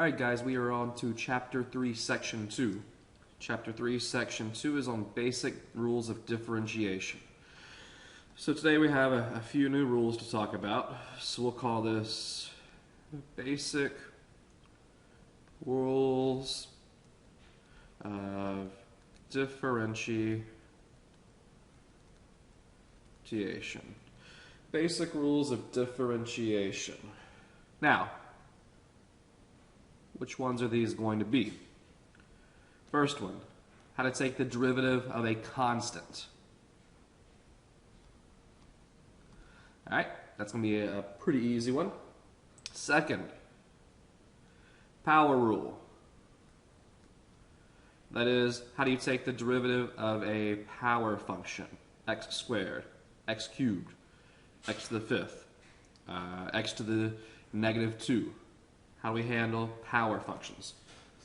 Alright guys, we are on to Chapter 3, Section 2. Chapter 3, Section 2 is on basic rules of differentiation. So today we have a few new rules to talk about. So we'll call this basic rules of differentiation. Basic rules of differentiation. Now, which ones are these going to be? First one, how to take the derivative of a constant. Alright, that's going to be a pretty easy one. Second, power rule. That is, how do you take the derivative of a power function? X squared, x cubed, x to the fifth, x to the negative 2. How do we handle power functions?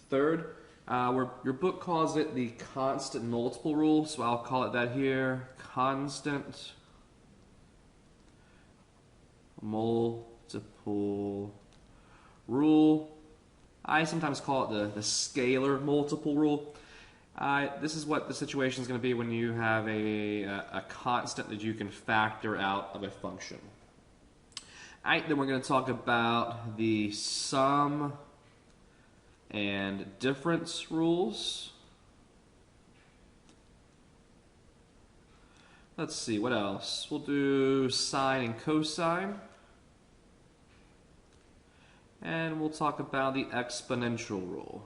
Third, your book calls it the constant multiple rule, so I'll call it that here. Constant multiple rule. I sometimes call it the scalar multiple rule. This is what the situation is going to be when you have a constant that you can factor out of a function. Alright, then we're going to talk about the sum and difference rules. Let's see, what else? We'll do sine and cosine. And we'll talk about the exponential rule.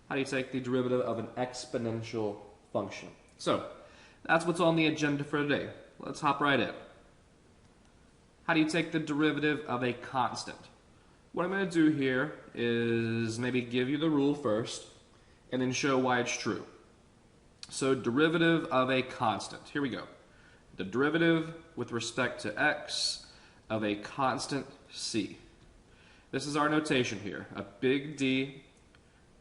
How do you take the derivative of an exponential function? So, that's what's on the agenda for today. Let's hop right in. How do you take the derivative of a constant? What I'm going to do here is maybe give you the rule first and then show why it's true. So derivative of a constant. Here we go. The derivative with respect to x of a constant c. This is our notation here. A big D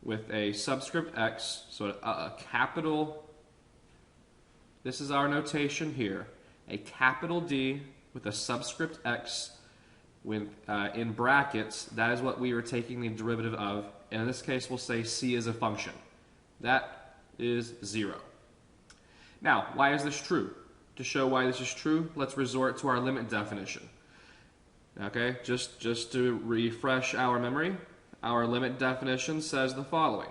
with a subscript x, so a capital. This is our notation here. A capital D with a subscript x with, in brackets. That is what we are taking the derivative of. And in this case, we'll say c is a function. That is 0. Now, why is this true? To show why this is true, let's resort to our limit definition. Okay, just to refresh our memory, our limit definition says the following.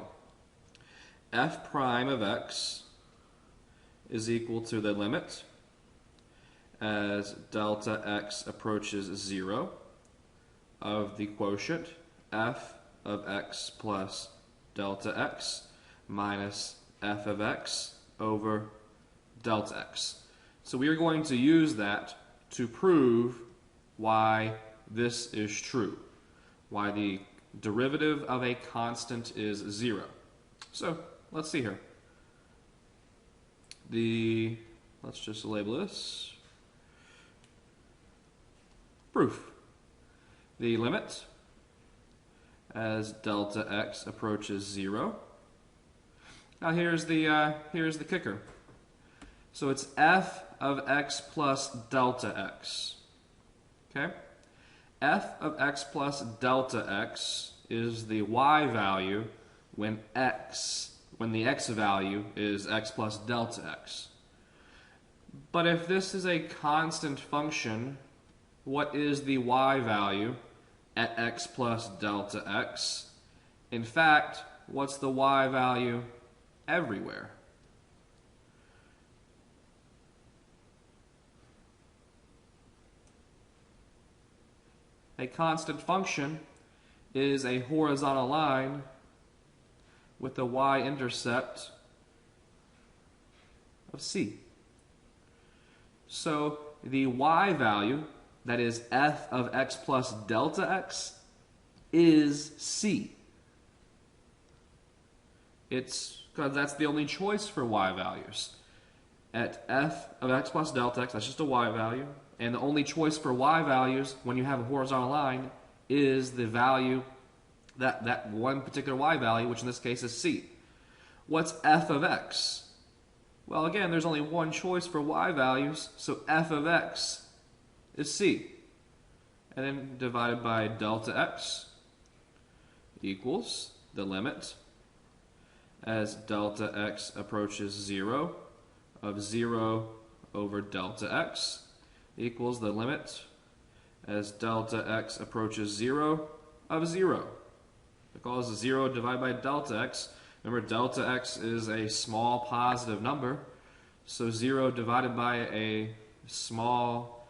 F prime of x is equal to the limit as delta x approaches 0 of the quotient f of x plus delta x minus f of x over delta x. So we are going to use that to prove why this is true, why the derivative of a constant is 0. So let's see here. Let's just label this proof. The limit as delta x approaches 0. Now here's the kicker. So it's f of x plus delta x. Okay? F of x plus delta x is the y value when the x value is x plus delta x. But if this is a constant function, what is the y value at x plus delta x? In fact, what's the y value everywhere? A constant function is a horizontal line with a y-intercept of c. So the y value, that is f of x plus delta x, is c. It's because that's the only choice for y values. At f of x plus delta x, that's just a y value. And the only choice for y values when you have a horizontal line is the value, that one particular y value, which in this case is c. What's f of x? Well, again, there's only one choice for y values, so f of x is c. and then divided by delta x equals the limit as delta x approaches 0 of 0 over delta x equals the limit as delta x approaches 0 of 0. Because 0 divided by delta x, remember delta x is a small positive number, so 0 divided by a small,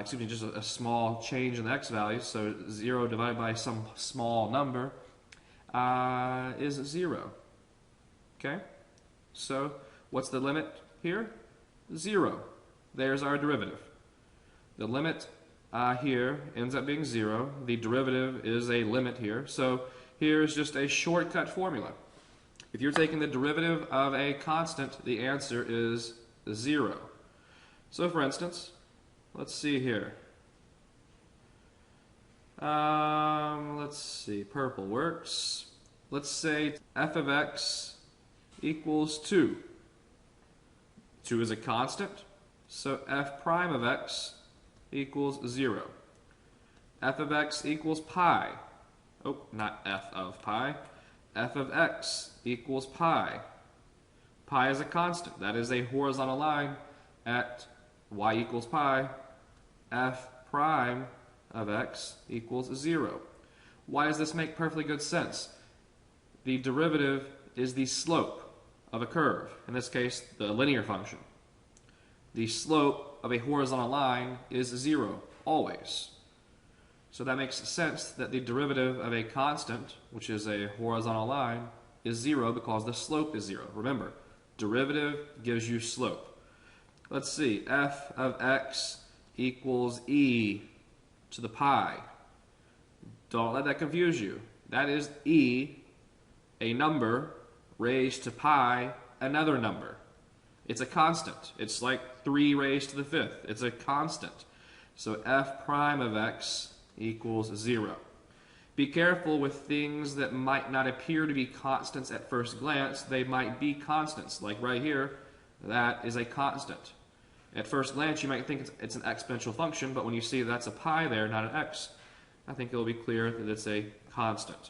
just a small change in the x value, so 0 divided by some small number is 0. Okay? So what's the limit here? 0. There's our derivative. The limit here ends up being 0. The derivative is a limit here. So here's just a shortcut formula. If you're taking the derivative of a constant, the answer is 0. So for instance, let's see here. Let's see, purple works. Let's say f of x equals 2. 2 is a constant, so f prime of x equals 0. F of x equals pi. Oh, not f of pi. F of x equals pi. Pi is a constant. That is a horizontal line at y equals pi. F prime of x equals 0. Why does this make perfectly good sense? The derivative is the slope of a curve, in this case the linear function. The slope of a horizontal line is 0, always. So that makes sense that the derivative of a constant, which is a horizontal line, is 0 because the slope is 0. Remember, derivative gives you slope. Let's see, f of x equals e to the pi. Don't let that confuse you. That is e, a number, raised to pi, another number. It's a constant. It's like 3 raised to the 5th. It's a constant. So f prime of x equals 0. Be careful with things that might not appear to be constants at first glance. They might be constants. Like right here, that is a constant. At first glance, you might think it's an exponential function, but when you see that's a pi there, not an x, I think it'll be clear that it's a constant.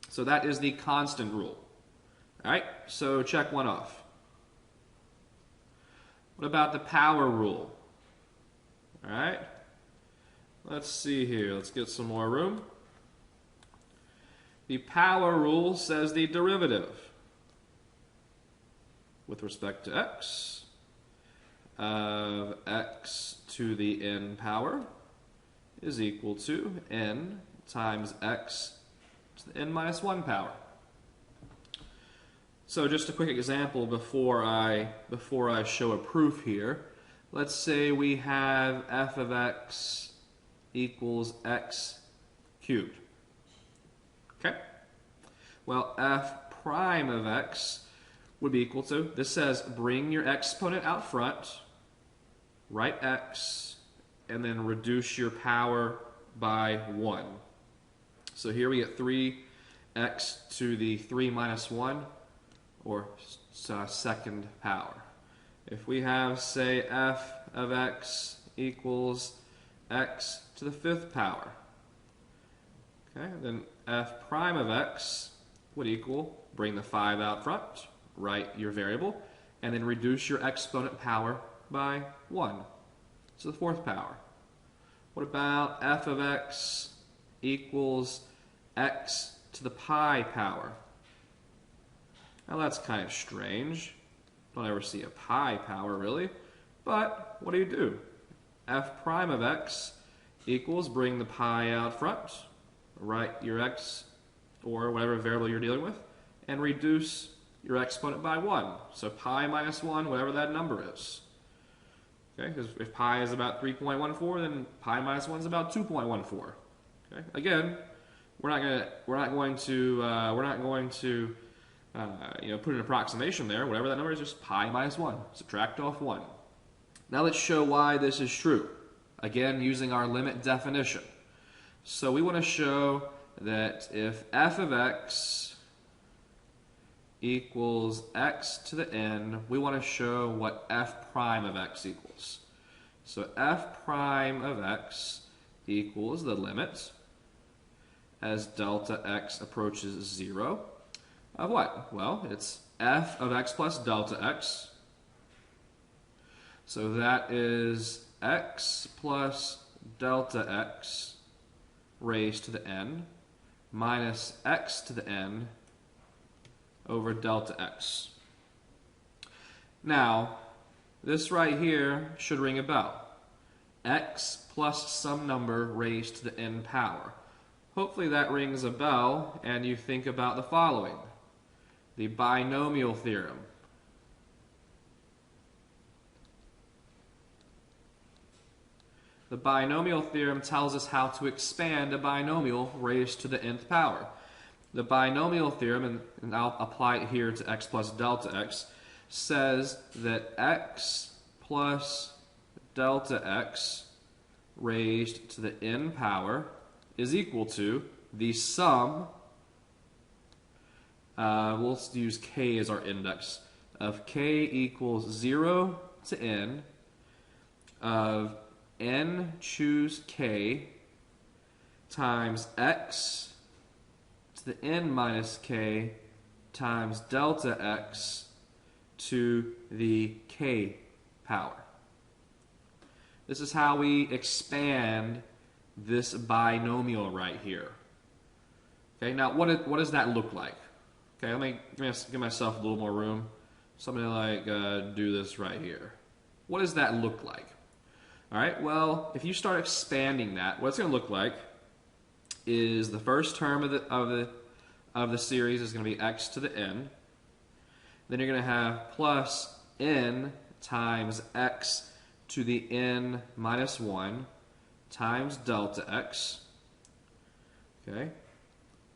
So that is the constant rule. All right, so check one off. What about the power rule? All right, let's see here. Let's get some more room. The power rule says the derivative with respect to x of x to the n power is equal to n times x to the n minus 1 power. So just a quick example before I show a proof here. Let's say we have f of x equals x cubed. Okay? Well, f prime of x would be equal to, this says bring your exponent out front, write x, and then reduce your power by 1. So here we get 3x to the 3 minus 1, or second power. If we have, say, f of x equals x to the 5th power, okay, then f prime of x would equal, bring the 5 out front, write your variable, and then reduce your exponent power by 1. So the 4th power. What about f of x equals x to the pi power? Now that's kind of strange. Don't ever see a pi power really. But what do? F prime of x equals, bring the pi out front, write your x or whatever variable you're dealing with, and reduce your exponent by 1. So pi minus 1, whatever that number is. Okay, because if pi is about 3.14, then pi minus 1 is about 2.14. Okay, again, we're not going to put an approximation there. Whatever that number is, just pi minus 1. Subtract off 1. Now let's show why this is true. Again, using our limit definition. So we want to show that if f of x equals x to the n, we want to show what f prime of x equals. So f prime of x equals the limit as delta x approaches 0 of what? Well, it's f of x plus delta x. So that is x plus delta x raised to the n minus x to the n over delta x. Now, this right here should ring a bell. X plus some number raised to the n power. Hopefully that rings a bell and you think about the following. The binomial theorem. The binomial theorem tells us how to expand a binomial raised to the nth power. The binomial theorem, and I'll apply it here to x plus delta x, says that x plus delta x raised to the n power is equal to the sum, we'll use k as our index, of k equals 0 to n of n choose k times x to the n minus k times delta x to the k power. This is how we expand this binomial right here. Okay, now what does that look like? Okay, let me give myself a little more room. Something like do this right here. What does that look like? All right, well, if you start expanding that, what it's going to look like is the first term of the series is going to be x to the n. Then you're going to have plus n times x to the n minus 1 times delta x. Okay.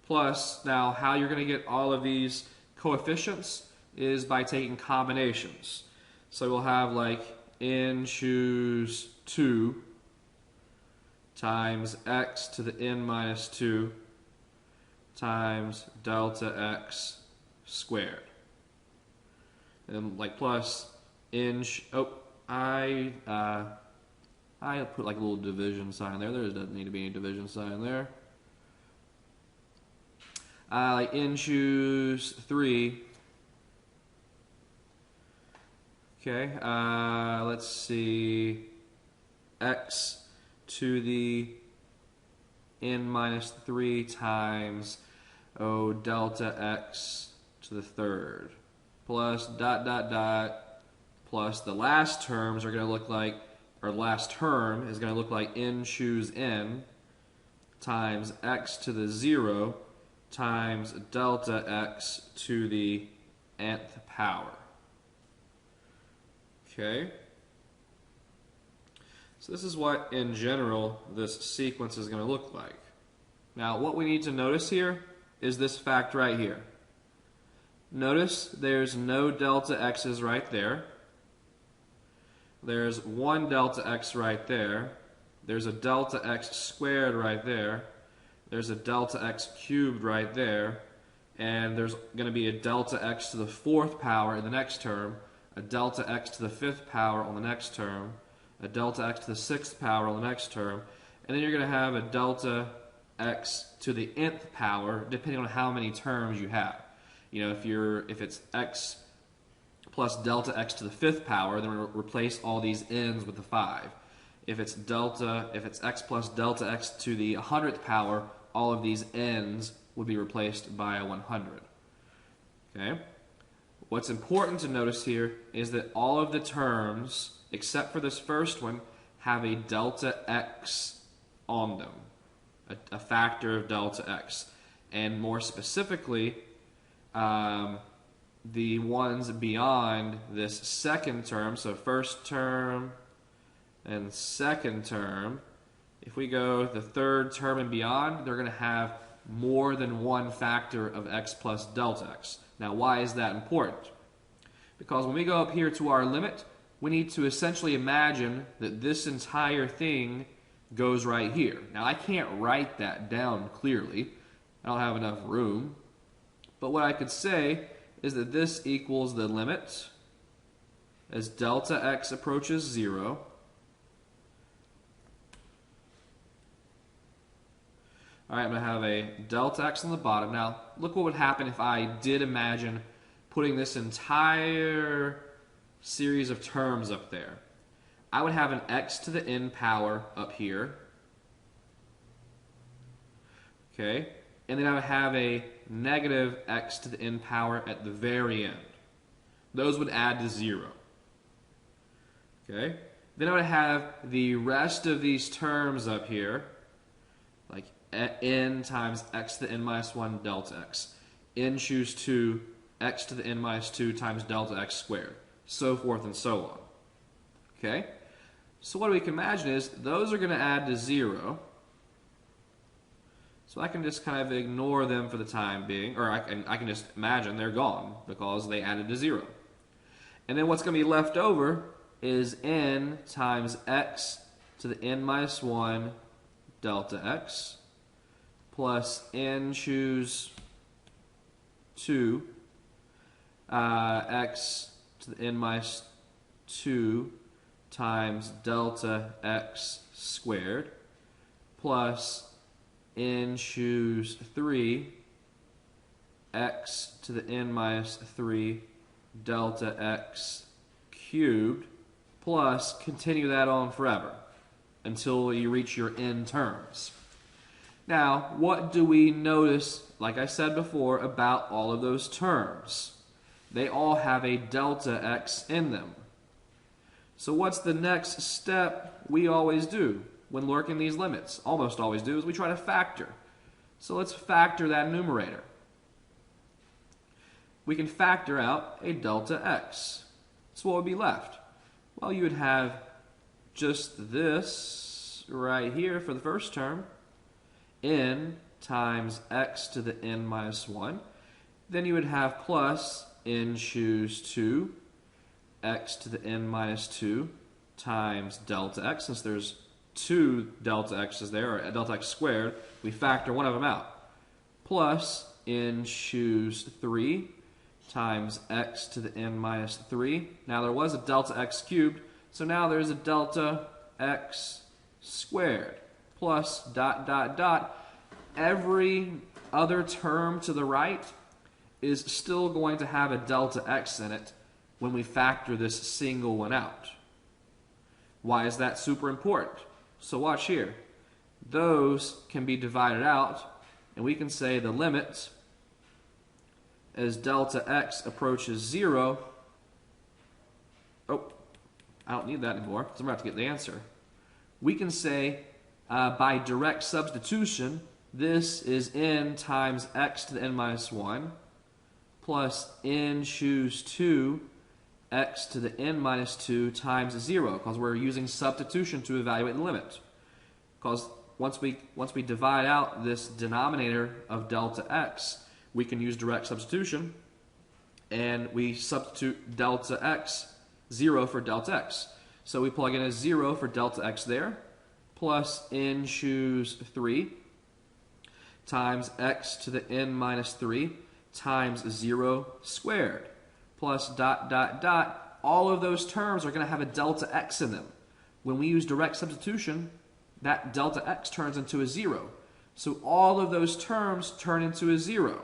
Plus, now how you're going to get all of these coefficients is by taking combinations. So we'll have like n choose 2 times x to the n minus 2 times delta x squared. And like plus n, I put like a little division sign there. There doesn't need to be any division sign there. Like n choose 3. Okay, let's see. X to the n minus 3 times delta x to the third. Plus dot dot dot plus the last terms are going to look like, or last term is going to look like n choose n times x to the 0 times delta x to the nth power. Okay? So this is what, in general, this sequence is going to look like. Now, what we need to notice here is this fact right here. Notice there's no delta x's right there. There's one delta x right there. There's a delta x squared right there. There's a delta x cubed right there. And there's going to be a delta x to the 4th power in the next term, a delta x to the 5th power on the next term, a delta x to the 6th power on the next term, and then you're going to have a delta x to the nth power depending on how many terms you have. You know, if it's x plus delta x to the 5th power, then we'll replace all these n's with the 5. If it's x plus delta x to the 100th power, all of these n's would be replaced by a 100. Okay? What's important to notice here is that all of the terms, except for this first one, have a delta x on them, a factor of delta x. And more specifically, the ones beyond this second term, so first term and second term, if we go the third term and beyond, they're going to have more than one factor of x plus delta x. Now, why is that important? Because when we go up here to our limit, we need to essentially imagine that this entire thing goes right here. Now, I can't write that down clearly. I don't have enough room. But what I could say is that this equals the limit as delta x approaches 0 All right, I'm going to have a delta x on the bottom. Now, look what would happen if I did imagine putting this entire series of terms up there. I would have an x to the n power up here. Okay, and then I would have a negative x to the n power at the very end. Those would add to 0. Okay, then I would have the rest of these terms up here, like n times x to the n minus 1 delta x. N choose 2, x to the n minus 2 times delta x squared, so forth and so on. Okay, so what we can imagine is those are going to add to 0. So I can just kind of ignore them for the time being, or I can just imagine they're gone because they added to 0. And then what's going to be left over is n times x to the n minus 1 delta x plus n choose 2 x to the n minus 2 times delta x squared plus n choose 3 x to the n minus 3 delta x cubed plus continue that on forever until you reach your n terms. Now, what do we notice, like I said before, about all of those terms? They all have a delta x in them. So what's the next step we always do when working these limits? Almost always do is we try to factor. So let's factor that numerator. We can factor out a delta x. So what would be left? Well, you would have just this right here for the first term, n times x to the n minus 1. Then you would have plus n choose 2, x to the n minus 2 times delta x. Since there's 2 delta x's there, or a delta x squared, we factor one of them out. Plus n choose 3 times x to the n minus 3. Now there was a delta x cubed, so now there's a delta x squared. Plus dot dot dot. Every other term to the right is still going to have a delta x in it when we factor this single one out. Why is that super important? So watch here. Those can be divided out, and we can say the limit as delta x approaches 0. Oh, I don't need that anymore because I'm about to get the answer. We can say by direct substitution, this is n times x to the n minus 1 plus n choose 2 x to the n minus 2 times 0, because we're using substitution to evaluate the limit. Because once we divide out this denominator of delta x, we can use direct substitution, and we substitute delta x, 0 for delta x. So we plug in a 0 for delta x there, plus n choose 3 times x to the n minus 3 times 0 squared, plus dot dot dot. All of those terms are going to have a delta x in them. When we use direct substitution, that delta x turns into a 0. So all of those terms turn into a 0.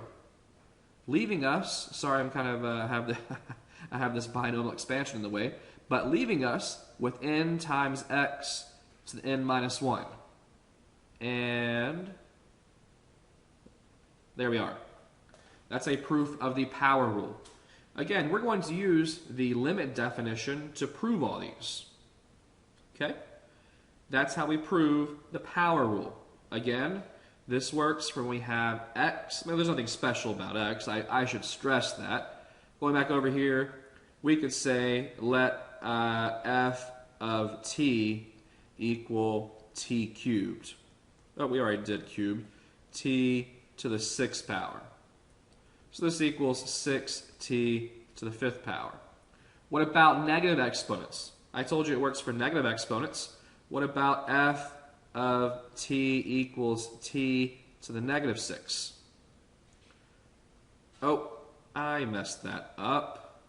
Leaving us, sorry, I'm kind of I have this binomial expansion in the way, but leaving us with n times x to the n minus 1. And there we are. That's a proof of the power rule. Again, we're going to use the limit definition to prove all these. Okay? That's how we prove the power rule. Again, this works when we have x. Now, there's nothing special about x. I should stress that. Going back over here, we could say let f of t equal t cubed. Oh, we already did cubed. T to the 6th power. So this equals 6t to the 5th power. What about negative exponents? I told you it works for negative exponents. What about f of t equals t to the negative 6? Oh, I messed that up.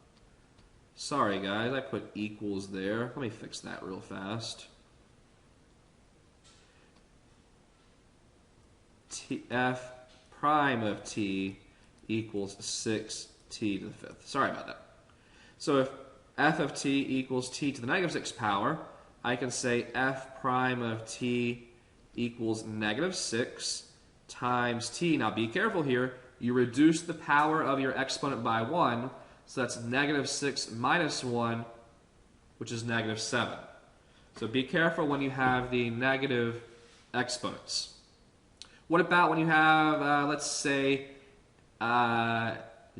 Sorry guys, I put equals there. Let me fix that real fast. f prime of t equals 6t to the fifth. Sorry about that. So if f of t equals t to the negative 6th power, I can say f prime of t equals negative 6 times t. Now be careful here. You reduce the power of your exponent by 1, so that's negative 6 minus 1, which is negative 7. So be careful when you have the negative exponents. What about when you have, let's say,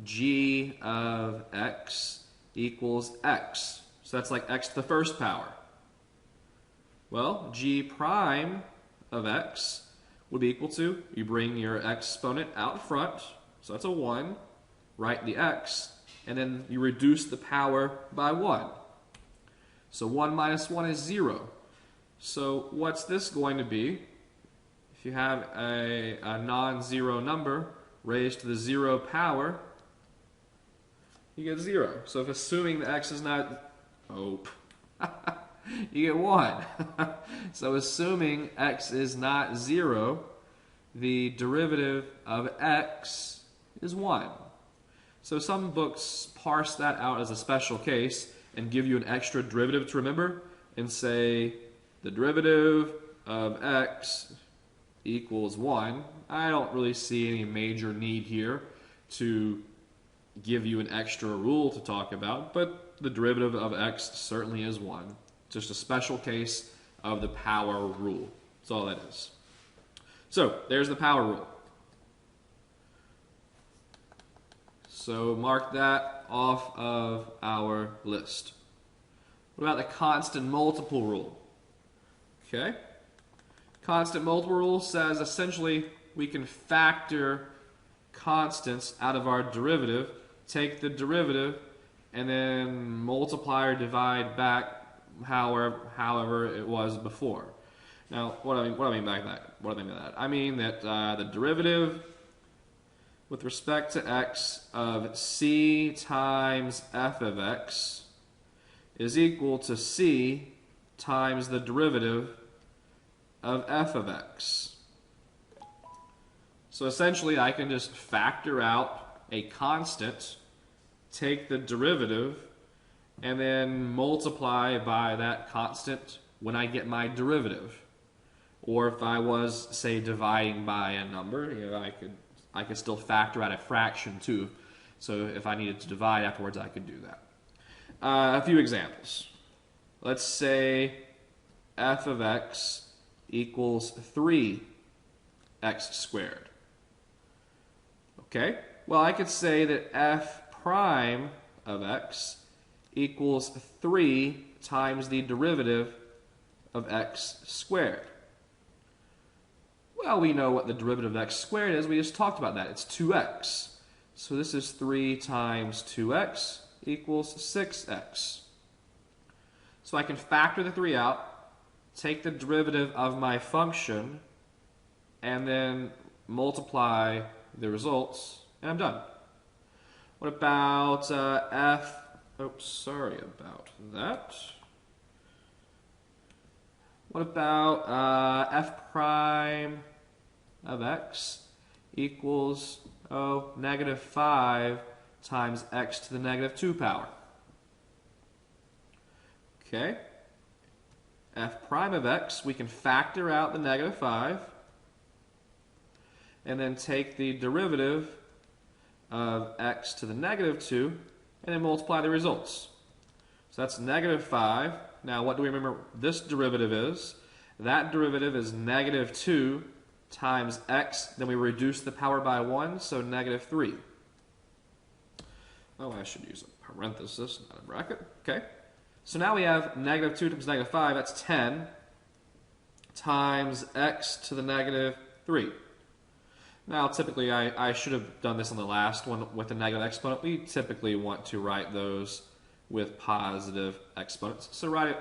g of x equals x? So that's like x to the first power. Well, g prime of x would be equal to, you bring your exponent out front, so that's a 1, write the x, and then you reduce the power by 1. So 1 minus 1 is 0. So what's this going to be? If you have a non-zero number raised to the 0 power, you get 0. So if assuming the x is not, you get 1. So assuming x is not 0, the derivative of x is 1. So some books parse that out as a special case and give you an extra derivative to remember and say the derivative of x equals 1. I don't really see any major need here to give you an extra rule to talk about, but the derivative of x certainly is 1. Just a special case of the power rule. That's all that is. So there's the power rule. So mark that off of our list. What about the constant multiple rule? Okay. Constant multiple rule says essentially we can factor constants out of our derivative, take the derivative, and then multiply or divide back however it was before. Now, what do I mean by that? I mean that the derivative with respect to x of c times f of x is equal to c times the derivative of f of x. So essentially I can just factor out a constant, take the derivative, and then multiply by that constant when I get my derivative. Or if I was, say, dividing by a number, I could still factor out a fraction too. So if I needed to divide afterwards, I could do that. A few examples. Let's say f of x equals 3x squared. Okay? Well, I could say that f prime of x equals 3 times the derivative of x squared. Well, we know what the derivative of x squared is. We just talked about that. It's 2x. So this is 3 times 2x equals 6x. So I can factor the 3 out, take the derivative of my function, and then multiply the results, and I'm done. What about sorry about that. What about f prime of x equals negative 5 times x to the negative 2 power? Okay. F prime of x, we can factor out the negative 5 and then take the derivative of x to the negative 2 and then multiply the results. So that's negative 5. Now what do we remember this derivative is? That derivative is negative 2 times x, then we reduce the power by 1, so negative 3. Oh, I should use a parenthesis, not a bracket. Okay. So now we have negative 2 times negative 5, that's 10, times x to the negative 3. Now, typically, I should have done this on the last one with the negative exponent. We typically want to write those with positive exponents. So write it,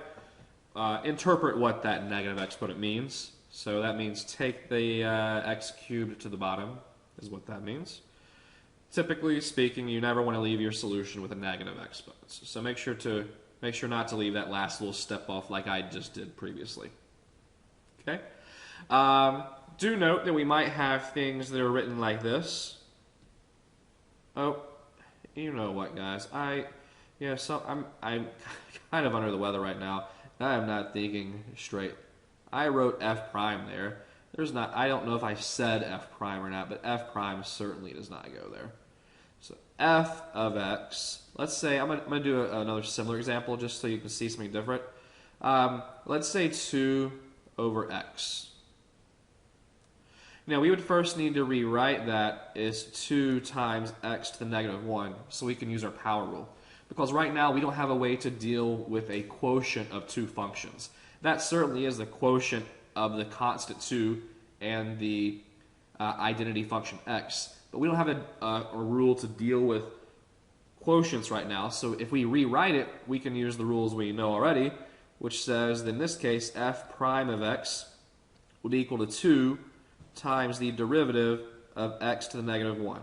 interpret what that negative exponent means. So that means take the x cubed to the bottom, is what that means. Typically speaking, you never want to leave your solution with a negative exponent. So make sure not to leave that last little step off like I just did previously. Okay? Do note that we might have things that are written like this. Oh, you know what, guys? I'm kind of under the weather right now. I am not thinking straight. I wrote f prime there. I don't know if I said f prime or not, but f prime certainly does not go there. So f of x, let's say, I'm going to do another similar example just so you can see something different. Let's say 2 over x. Now we would first need to rewrite that as 2 times x to the negative 1 so we can use our power rule. Because right now we don't have a way to deal with a quotient of two functions. That certainly is the quotient of the constant 2 and the identity function x. But we don't have a rule to deal with quotients right now. So if we rewrite it, we can use the rules we know already, which says that in this case f prime of x would equal to 2 times the derivative of x to the negative 1.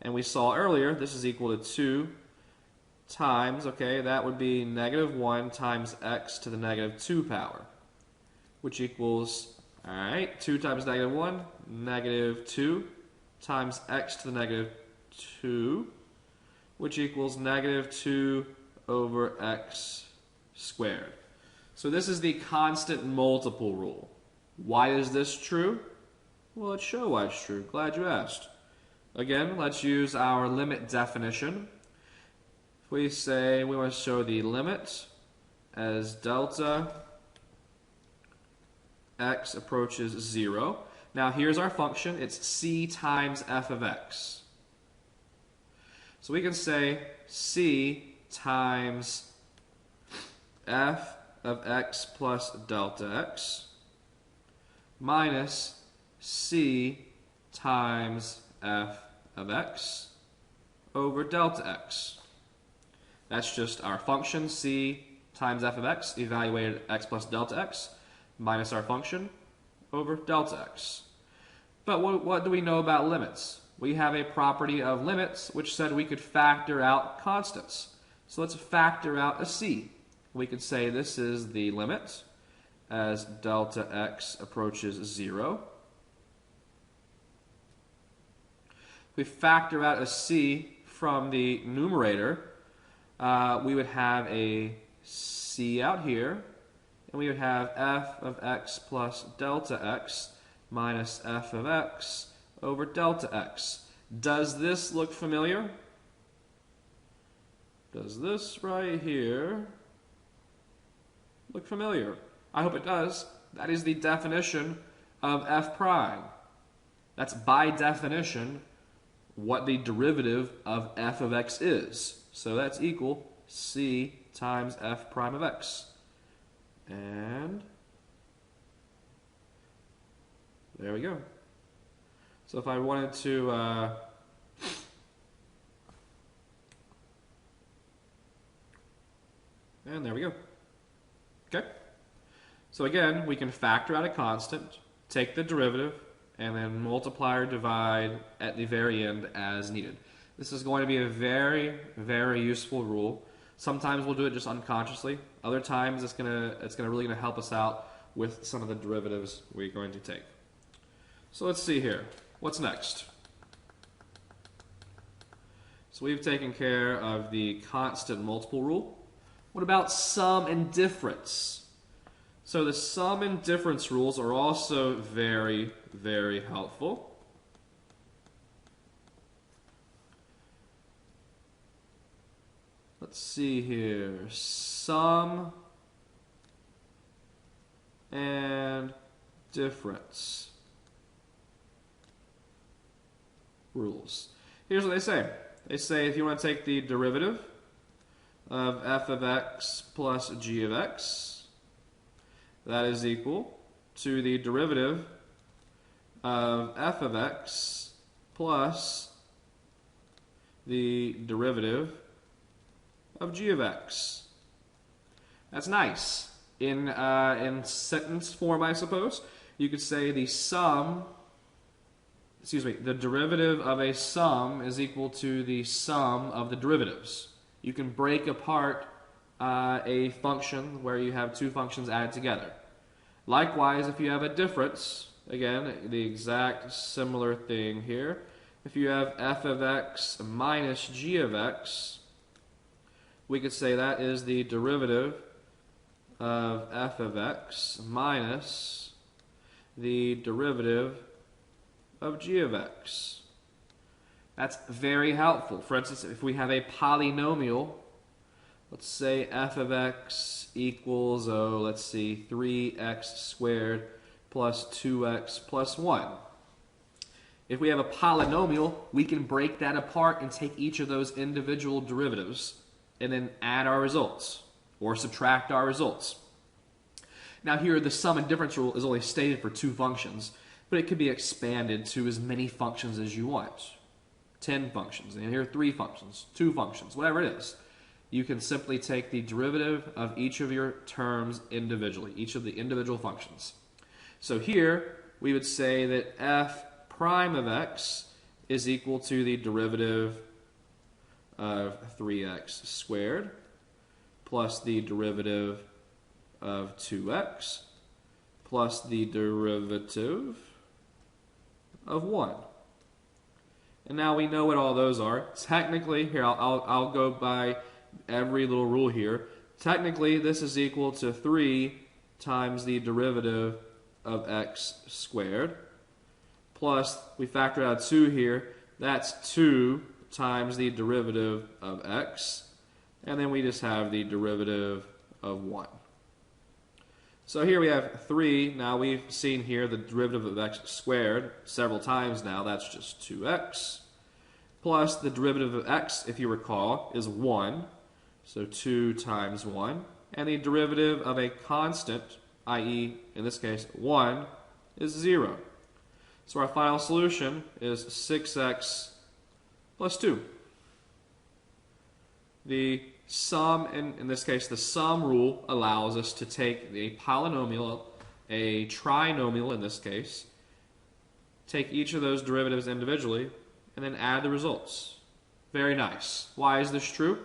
And we saw earlier this is equal to 2 times, okay, that would be negative 1 times x to the negative 2 power, which equals, all right, 2 times negative 1, negative 2 times x to the negative 2, which equals negative 2 over x squared. So this is the constant multiple rule. Why is this true? Well, let's show why it's true. Glad you asked. Again, let's use our limit definition. If we say we want to show the limit as delta x approaches 0. Now here's our function. It's c times f of x. So we can say c times f of x plus delta x minus c times f of x over delta x. That's just our function c times f of x evaluated x plus delta x minus our function over delta x. But what do we know about limits? We have a property of limits which said we could factor out constants. So let's factor out a c. We could say this is the limit as delta x approaches 0. If we factor out a c from the numerator, we would have a c out here, and we would have f of x plus delta x minus f of x over delta x. Does this look familiar? Does this right here look familiar? I hope it does. That is the definition of f prime. That's by definition what the derivative of f of x is. So that's equal c times f prime of x. And there we go. So if I wanted to and there we go. Okay. So again, we can factor out a constant, take the derivative, and then multiply or divide at the very end as needed. This is going to be a very, very useful rule. Sometimes we'll do it just unconsciously. Other times it's really gonna help us out with some of the derivatives we're going to take. So let's see here. What's next? So we've taken care of the constant multiple rule. What about sum and difference? So the sum and difference rules are also very, very helpful. Let's see here. Sum and difference rules. Here's what they say. They say if you want to take the derivative of f of x plus g of x, that is equal to the derivative of f of x plus the derivative of g of x. That's nice. In sentence form, I suppose, you could say the derivative of a sum is equal to the sum of the derivatives. You can break apart a function where you have two functions added together. Likewise, if you have a difference, again, the exact similar thing here. If you have f of x minus g of x, we could say that is the derivative of f of x minus the derivative of g of x. That's very helpful. For instance, if we have a polynomial, let's say f of x equals, let's see, 3x squared plus 2x plus 1. If we have a polynomial, we can break that apart and take each of those individual derivatives and then add our results or subtract our results. Now here, the sum and difference rule is only stated for 2 functions, but it could be expanded to as many functions as you want. 10 functions, and here 3 functions, 2 functions, whatever it is. You can simply take the derivative of each of your terms individually, each of the individual functions. So here, we would say that f prime of x is equal to the derivative of 3x squared plus the derivative of 2x plus the derivative of 1. And now we know what all those are. Technically, here I'll go by every little rule here. Technically, this is equal to 3 times the derivative of x squared plus, we factor out 2 here, that's 2 times the derivative of x, and then we just have the derivative of 1. So here we have 3. Now we've seen here the derivative of x squared several times now. That's just 2x. Plus the derivative of x, if you recall, is 1. So 2 times 1. And the derivative of a constant, i.e., in this case, 1, is 0. So our final solution is 6x plus 2. The sum, in this case, the sum rule allows us to take a polynomial, a trinomial in this case, take each of those derivatives individually, and then add the results. Very nice. Why is this true?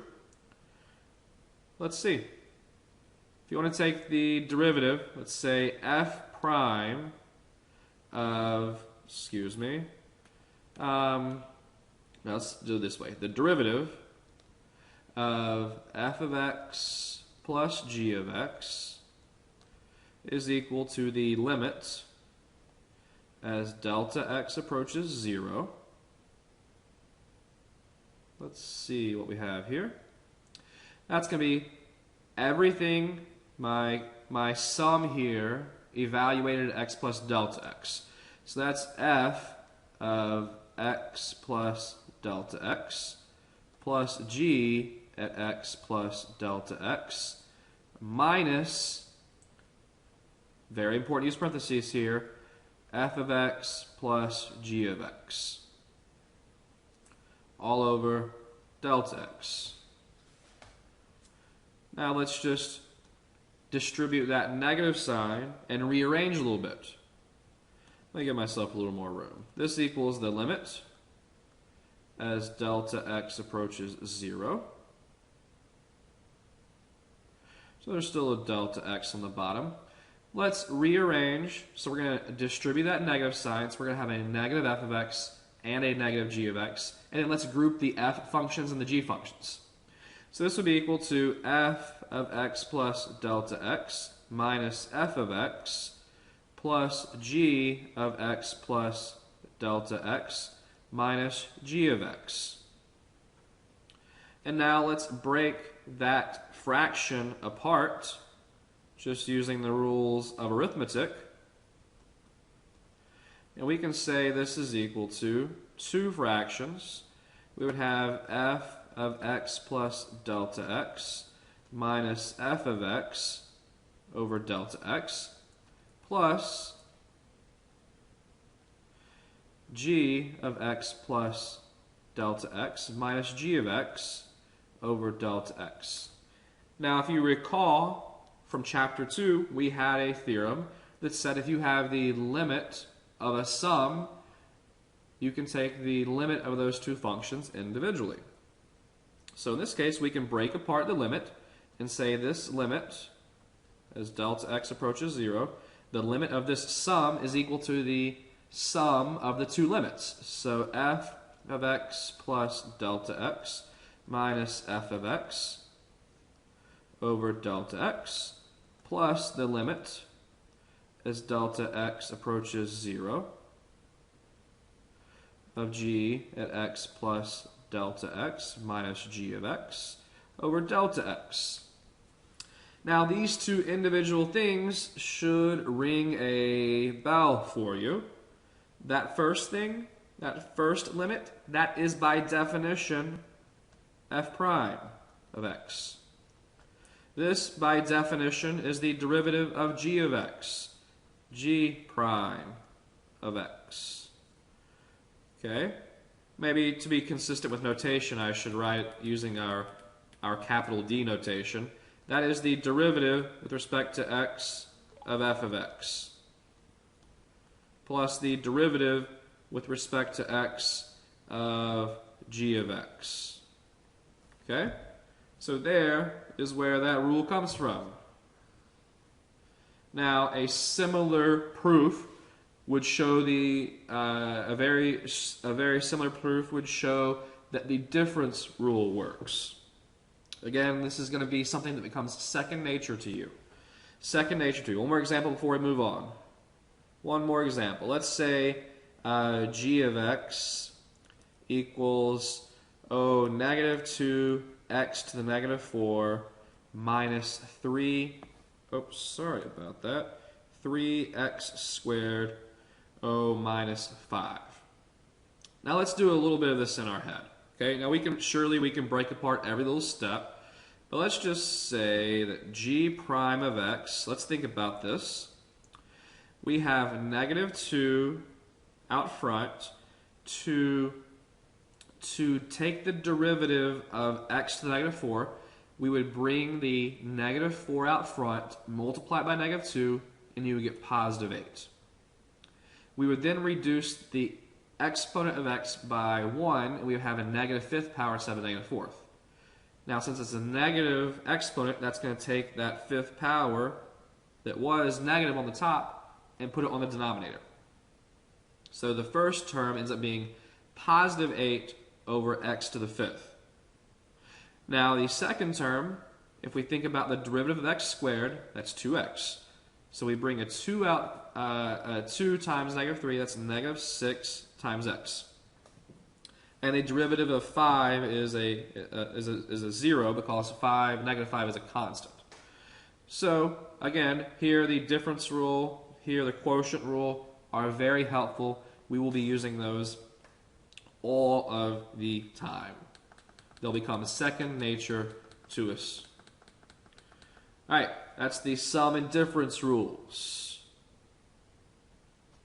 Let's see. If you want to take the derivative, let's say f prime of, let's do it this way. The derivative of f of x plus g of x is equal to the limit as delta x approaches 0. Let's see what we have here. That's going to be everything, my sum here, evaluated at x plus delta x. So that's f of x plus delta x plus g at x plus delta x minus, very important, use parentheses here, f of x plus g of x all over delta x. Now let's just distribute that negative sign and rearrange a little bit. Let me give myself a little more room. This equals the limit as delta x approaches 0. So there's still a delta x on the bottom. Let's rearrange. So we're going to distribute that negative sign. So we're going to have a negative f of x and a negative g of x. And then let's group the f functions and the g functions. So this would be equal to f of x plus delta x minus f of x plus g of x plus delta x minus g of x. And now let's break that fraction apart just using the rules of arithmetic. And we can say this is equal to 2 fractions. We would have f of x plus delta x minus f of x over delta x plus g of x plus delta x minus g of x over delta x. Now, if you recall from chapter 2, we had a theorem that said if you have the limit of a sum, you can take the limit of those 2 functions individually. So in this case, we can break apart the limit and say this limit, as delta x approaches 0, the limit of this sum is equal to the sum of the two limits. So f of x plus delta x minus f of x over delta x plus the limit as delta x approaches 0 of g at x plus delta x minus g of x over delta x. Now these two individual things should ring a bell for you. That first thing, that first limit, that is by definition f prime of x. This, by definition, is the derivative of g of x, g prime of x. Okay? Maybe to be consistent with notation, I should write using our capital D notation. That is the derivative with respect to x of f of x, plus the derivative with respect to x of g of x. Okay? So there is where that rule comes from. Now, a similar proof would show a very similar proof would show that the difference rule works. Again, this is going to be something that becomes second nature to you. Second nature to you. One more example before we move on. One more example. Let's say g of x equals negative 2x to the negative 4 minus 3, oops, sorry about that, 3x squared minus 5. Now let's do a little bit of this in our head. Okay, now we can break apart every little step, but let's just say that g prime of x, let's think about this. We have negative 2 out front to take the derivative of x to the negative 4. We would bring the negative 4 out front, multiply it by negative 2, and you would get positive 8. We would then reduce the exponent of x by 1, and we would have a negative fifth power instead of a negative fourth. Now, since it's a negative exponent, that's going to take that fifth power that was negative on the top and put it on the denominator. So the first term ends up being positive 8 over x to the fifth. Now, the second term, if we think about the derivative of x squared, that's 2x. So we bring a 2 out, 2 times negative 3, that's negative 6 times x. And the derivative of 5 is a 0 because negative 5 is a constant. So, again, here the difference rule, here the quotient rule are very helpful. We will be using those all of the time. They'll become second nature to us. Alright, that's the sum and difference rules.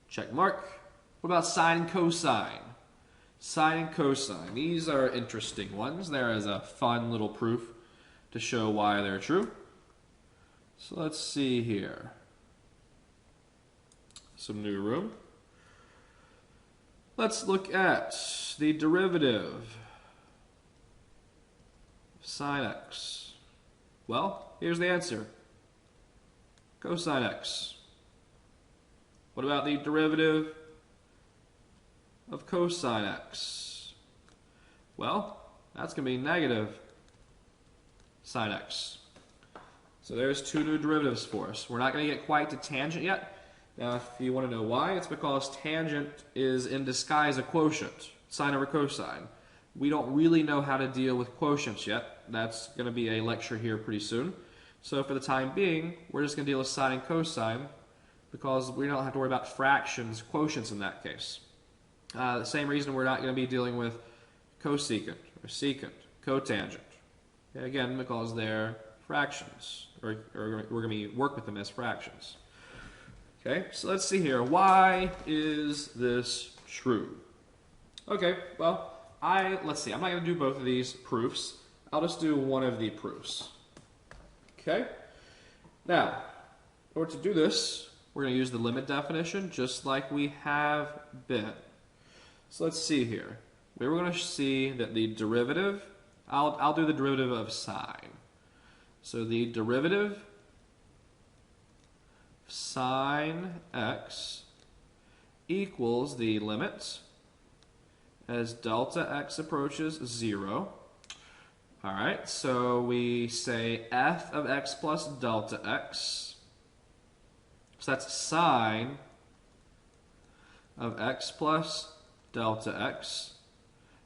Check mark. What about sine and cosine? Sine and cosine. These are interesting ones. There is a fun little proof to show why they're true. So let's see here. Some new room. Let's look at the derivative of sine x. Well, here's the answer. Cosine x. What about the derivative of cosine x? Well, that's going to be negative sine x. So there's two new derivatives for us. We're not going to get quite to tangent yet. Now, if you want to know why, it's because tangent is in disguise a quotient, sine over cosine. We don't really know how to deal with quotients yet. That's going to be a lecture here pretty soon. So for the time being, we're just going to deal with sine and cosine because we don't have to worry about fractions, quotients in that case. The same reason we're not going to be dealing with cosecant or secant, cotangent. Okay, again, because they're fractions, or we're going to work with them as fractions. Okay, so let's see here. Why is this true? Okay, well, let's see. I'm not going to do both of these proofs. I'll just do one of the proofs. Okay? Now, in order to do this, we're going to use the limit definition just like we have been. So let's see here. We're going to see that the derivative, I'll do the derivative of sine. So the derivative sine x equals the limit as delta x approaches 0. All right, so we say f of x plus delta x. So that's sine of x plus delta x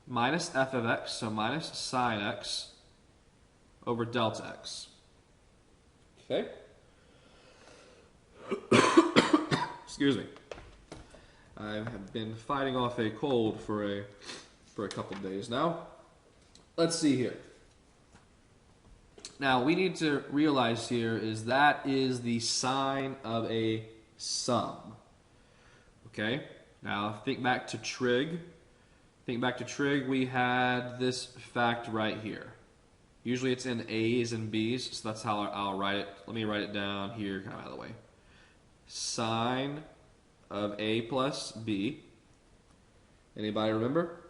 minus f of x, so minus sine x over delta x. Okay? Excuse me. I have been fighting off a cold for a couple of days now. Let's see here. Now, we need to realize here is that is the sign of a sum. Okay? Now, think back to trig. Think back to trig, we had this fact right here. Usually it's in A's and B's, so that's how I'll write it. Let me write it down here, kind of out of the way. Sine of A plus B. Anybody remember?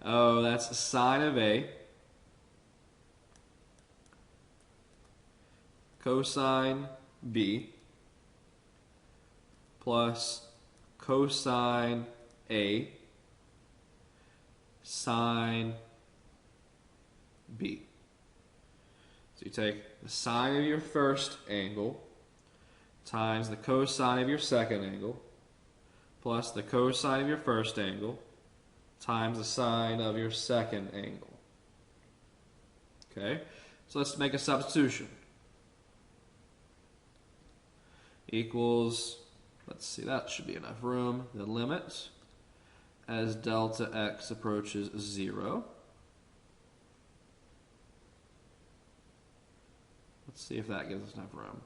Oh, that's sine of A cosine B plus cosine A sine B. So you take the sine of your first angle times the cosine of your second angle plus the cosine of your first angle times the sine of your second angle. Okay, so let's make a substitution. Equals, let's see, that should be enough room. The limit as delta x approaches 0. Let's see if that gives us enough room.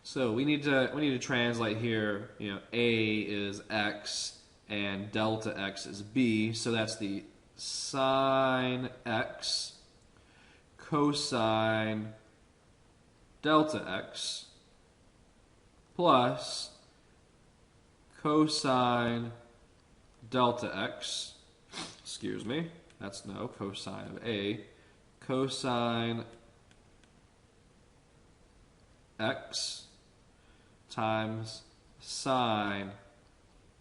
So we need to translate here. You know, a is x and delta x is b. So that's the sine x cosine delta x plus cosine delta x, excuse me, that's no cosine of A, cosine x times sine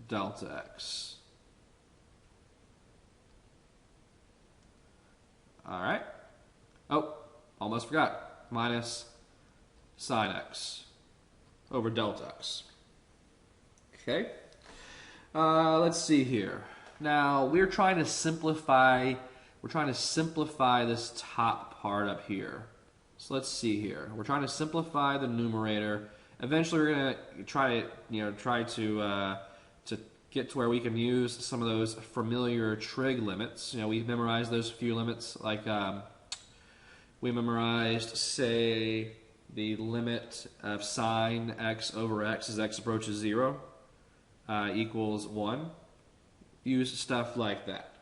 delta x. All right. Oh, almost forgot. Minus sine x over delta x. Okay. Let's see here. Now we're trying to simplify. We're trying to simplify this top part up here. So let's see here. We're trying to simplify the numerator. Eventually, we're going to try to get to where we can use some of those familiar trig limits. You know, we've memorized those few limits, like we memorized, say, the limit of sine x over x as x approaches 0 equals 1. Use stuff like that.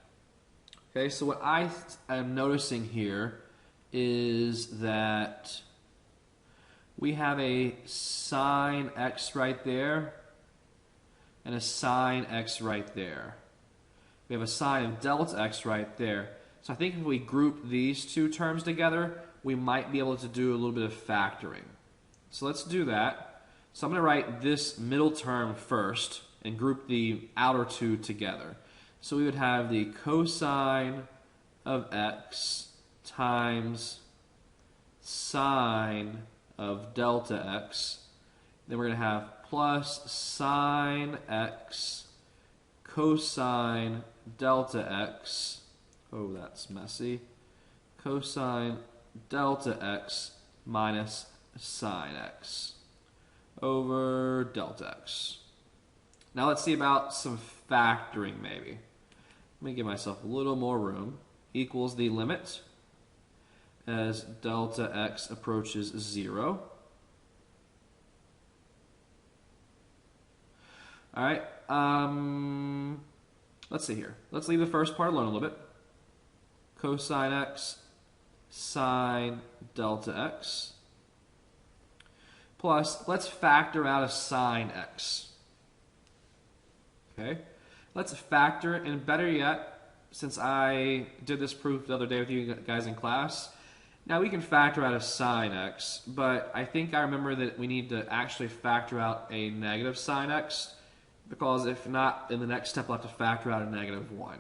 Okay, so what I am noticing here is that we have a sine x right there and a sine x right there. We have a sine of delta x right there. So I think if we group these two terms together, we might be able to do a little bit of factoring. So let's do that. So I'm going to write this middle term first and group the outer two together. So we would have the cosine of x times sine of delta x. Then we're going to have plus sine x cosine delta x. Oh, that's messy. Cosine delta x minus sine x over delta x. Now let's see about some factoring maybe. Let me give myself a little more room. Equals the limit as delta x approaches 0. All right. Let's see here. Let's leave the first part alone a little bit. Cosine x sine delta x plus, let's factor out a sine x. Okay, let's factor, and better yet, since I did this proof the other day with you guys in class, Now we can factor out a sine x, but I think I remember that we need to actually factor out a negative sine x, because if not, in the next step we'll have to factor out a negative 1.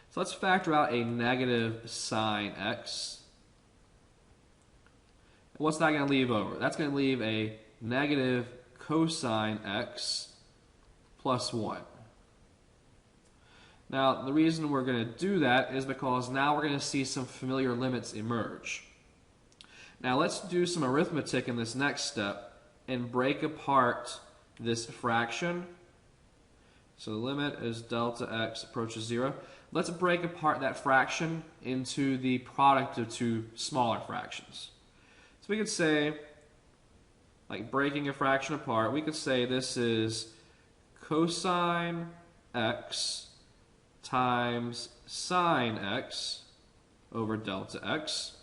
So let's factor out a negative sine x. What's that going to leave over? That's going to leave a negative cosine x plus 1. Now, the reason we're going to do that is because now we're going to see some familiar limits emerge. Now, let's do some arithmetic in this next step and break apart this fraction. So the limit as delta x approaches 0. Let's break apart that fraction into the product of two smaller fractions. So we could say, like breaking a fraction apart, we could say this is cosine x times sine x over delta x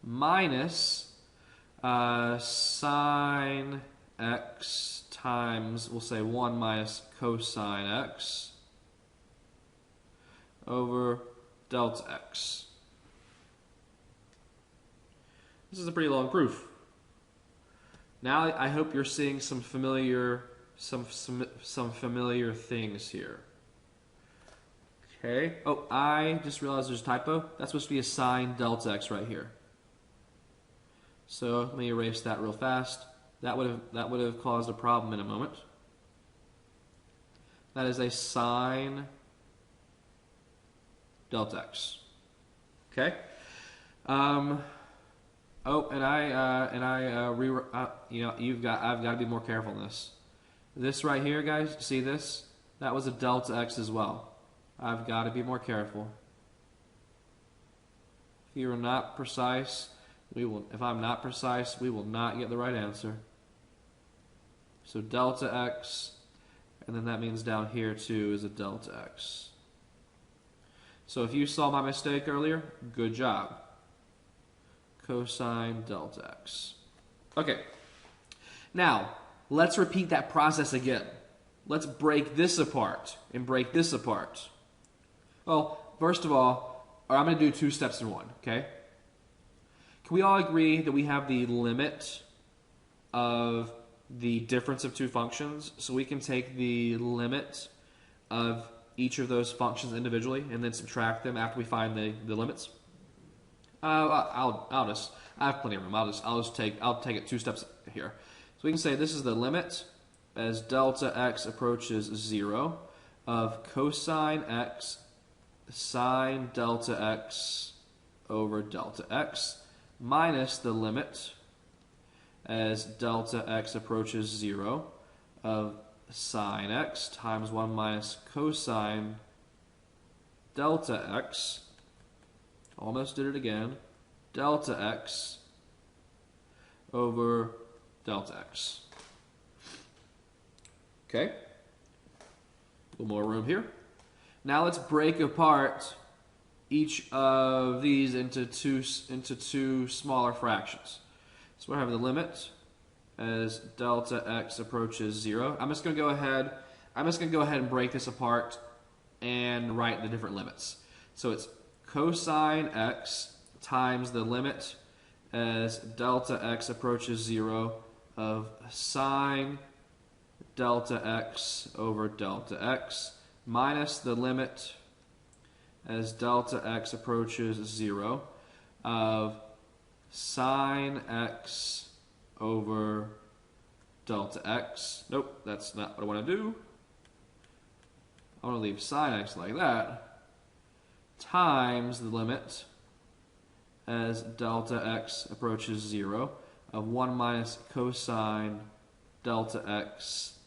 minus sine x times, we'll say 1 minus cosine x over delta x. This is a pretty long proof. Now I hope you're seeing some familiar familiar things here. Okay. Oh, I just realized there's a typo. That's supposed to be a sine delta x right here. So let me erase that real fast. That would have caused a problem in a moment. That is a sine delta x. Okay. Oh, and I've got to be more careful in this. This right here, guys, see this? That was a delta x as well. I've got to be more careful. If you're not precise, if I'm not precise, we will not get the right answer. So delta x, and then that means down here too is a delta x. So if you saw my mistake earlier, good job. Cosine delta x. Okay. Now, let's repeat that process again. Let's break this apart and break this apart. Well, first of all, I'm going to do 2 steps in one, okay? Can we all agree that we have the limit of the difference of two functions? So we can take the limit of each of those functions individually and then subtract them after we find the limits? I have plenty of room. I'll take it 2 steps here. So we can say this is the limit as delta x approaches 0 of cosine x sine delta x over delta x minus the limit as delta x approaches 0 of sine x times 1 minus cosine delta x, almost did it again, delta x over delta x. Okay? A little more room here. Now let's break apart each of these into two smaller fractions. So we have the limit as delta x approaches 0. I'm just going to go ahead and break this apart and write the different limits. So it's cosine x times the limit as delta x approaches 0 of sine delta x over delta x minus the limit as delta x approaches 0 of sine x over delta x. Nope, that's not what I want to do. I want to leave sine x like that, times the limit as delta x approaches 0 of 1 minus cosine delta x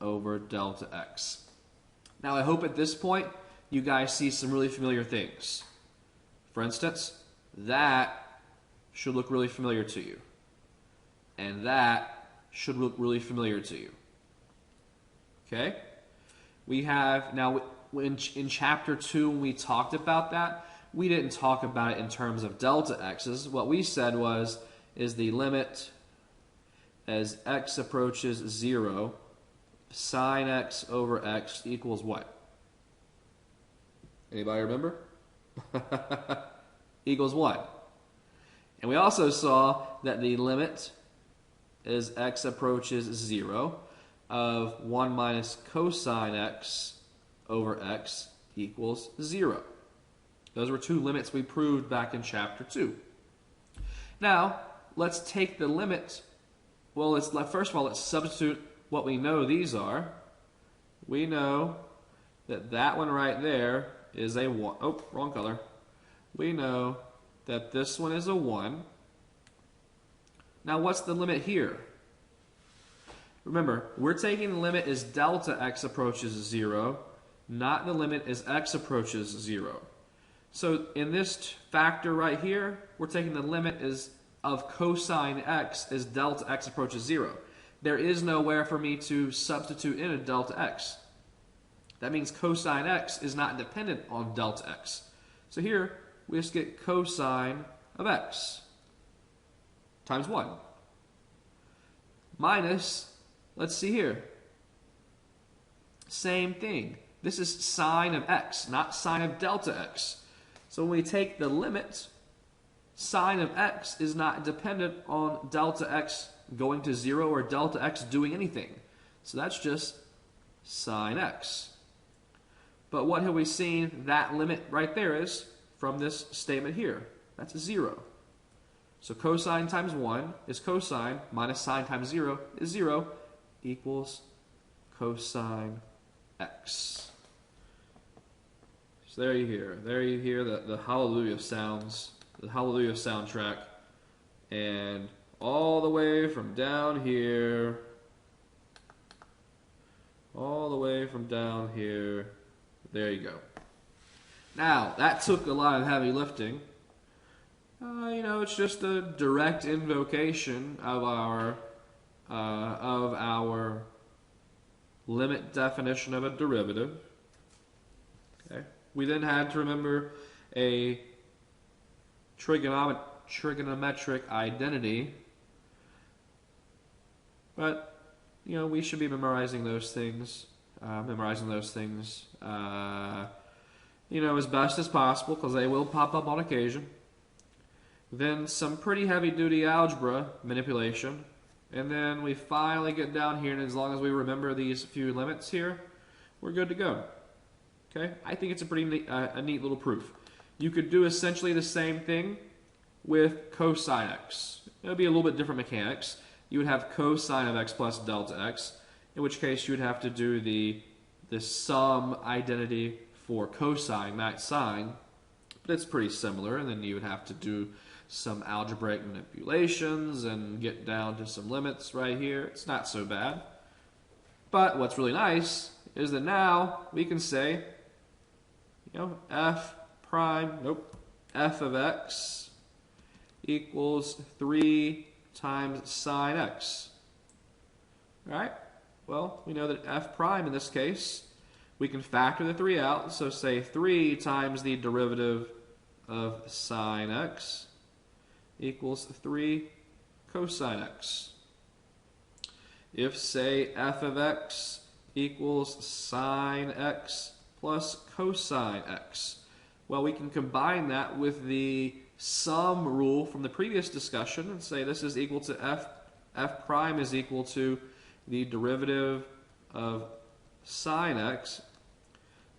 over delta x. Now I hope at this point you guys see some really familiar things. For instance, that should look really familiar to you. And that should look really familiar to you. Okay? We have, now in chapter 2 when we talked about that, we didn't talk about it in terms of delta x's. What we said is the limit as x approaches 0, sine x over x equals what? Anybody remember? Equals what? And we also saw that the limit as x approaches 0 of 1 minus cosine x over x equals 0. Those were two limits we proved back in chapter 2. Now, let's take the limit. Well, first of all, let's substitute what we know these are. We know that that one right there is a 1. Oh, wrong color. We know that this one is a 1. Now, what's the limit here? Remember, we're taking the limit as delta x approaches 0, not the limit as x approaches 0. So in this factor right here, we're taking the limit as of cosine x as delta x approaches 0. There is nowhere for me to substitute in a delta x. That means cosine x is not dependent on delta x. So here, we just get cosine of x times 1 minus, let's see here, same thing. This is sine of x, not sine of delta x. So when we take the limit, sine of x is not dependent on delta x going to 0 or delta x doing anything. So that's just sine x. But what have we seen that limit right there is from this statement here? That's 0. So cosine times 1 is cosine minus sine times 0 is 0 equals cosine x. So there you hear the hallelujah sounds, the hallelujah soundtrack, and all the way from down here, there you go. Now, that took a lot of heavy lifting. It's just a direct invocation of our limit definition of a derivative. Okay. We then had to remember a trigonometric identity, but we should be memorizing those things. As best as possible, because they will pop up on occasion. Then some pretty heavy-duty algebra manipulation, and then we finally get down here, and as long as we remember these few limits here, we're good to go. Okay, I think it's a pretty neat little proof. You could do essentially the same thing with cosine x. It would be a little bit different mechanics. You would have cosine of x plus delta x, in which case you would have to do the sum identity for cosine, not sine, but it's pretty similar, and then you would have to do some algebraic manipulations and get down to some limits right here. It's not so bad. But what's really nice is that now we can say, f of x equals 3 times sine x. All right? Well, we know that f prime in this case, we can factor the 3 out, so say 3 times the derivative of sine x equals 3 cosine x. If, say, f of x equals sine x plus cosine x, well, we can combine that with the sum rule from the previous discussion and say this is equal to f prime is equal to the derivative of sine x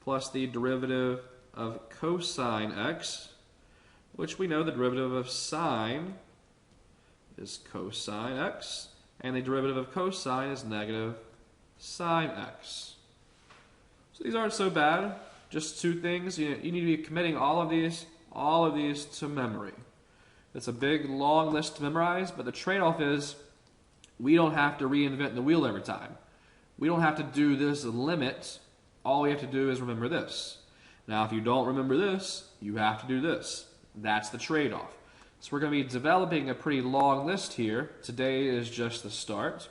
plus the derivative of cosine x, which we know the derivative of sine is cosine x, and the derivative of cosine is negative sine x. So these aren't so bad. Just two things. You need to be committing all of these to memory. It's a big, long list to memorize, but the trade-off is we don't have to reinvent the wheel every time. We don't have to do this limit. All we have to do is remember this. Now, if you don't remember this, you have to do this. That's the trade-off. So we're going to be developing a pretty long list here. Today is just the start.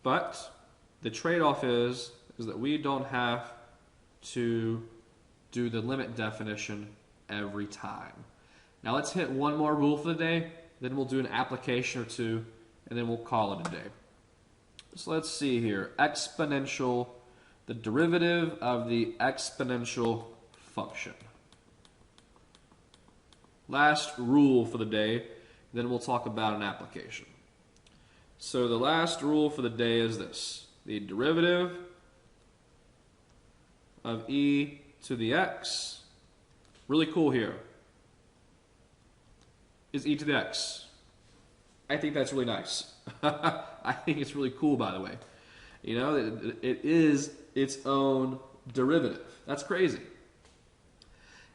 But the trade-off is that we don't have to do the limit definition every time. Now let's hit one more rule for the day, then we'll do an application or two, and then we'll call it a day. So let's see here. Exponential, the derivative of the exponential function. last rule for the day, then we'll talk about an application. So the last rule for the day is this. The derivative of e to the x, really cool here, is e to the x. I think that's really nice. I think it's really cool, by the way. You know, it is its own derivative. That's crazy.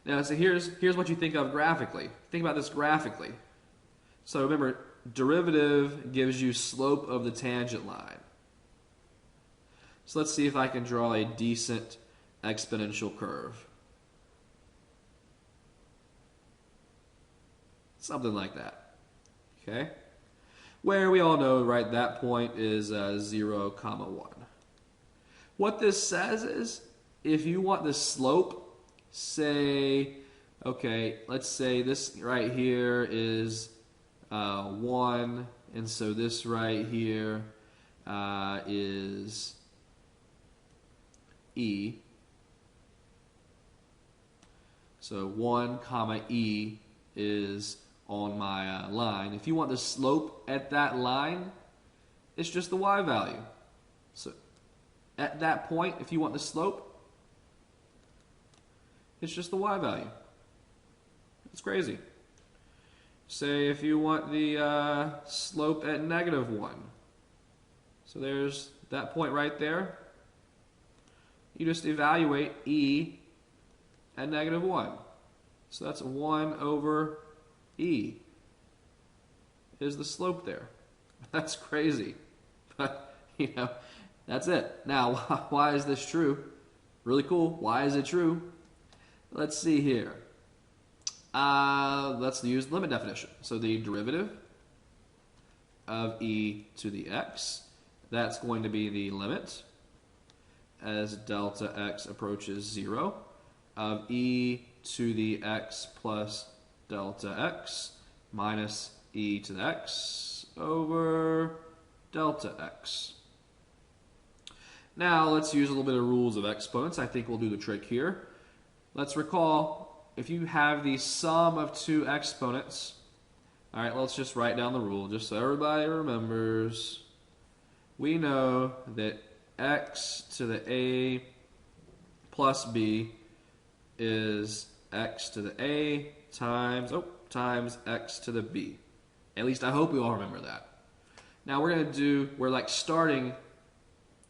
Now, so here's what you think of graphically. Think about this graphically. So remember, derivative gives you slope of the tangent line. So let's see if I can draw a decent exponential curve. Something like that. Okay? Where we all know, right, that point is 0, 1. What this says is, if you want the slope, say, okay, let's say this right here is 1, and so this right here is e. So 1, e is on my line. If you want the slope at that line, it's just the y value. So at that point, if you want the slope, it's just the y value. It's crazy. Say if you want the slope at -1. So there's that point right there. You just evaluate e at -1. So that's 1 over e is the slope there. That's crazy. But, you know, that's it. Now, why is this true? Really cool. Why is it true? Let's see here. Let's use the limit definition. So the derivative of e to the x, that's going to be the limit as delta x approaches 0 of e to the x plus delta x minus e to the x over delta x. Now let's use a little bit of rules of exponents. I think we'll do the trick here. Let's recall, if you have the sum of two exponents, all right, let's just write down the rule just so everybody remembers. We know that x to the a plus b is x to the a times x to the b. At least I hope we all remember that. Now we're like starting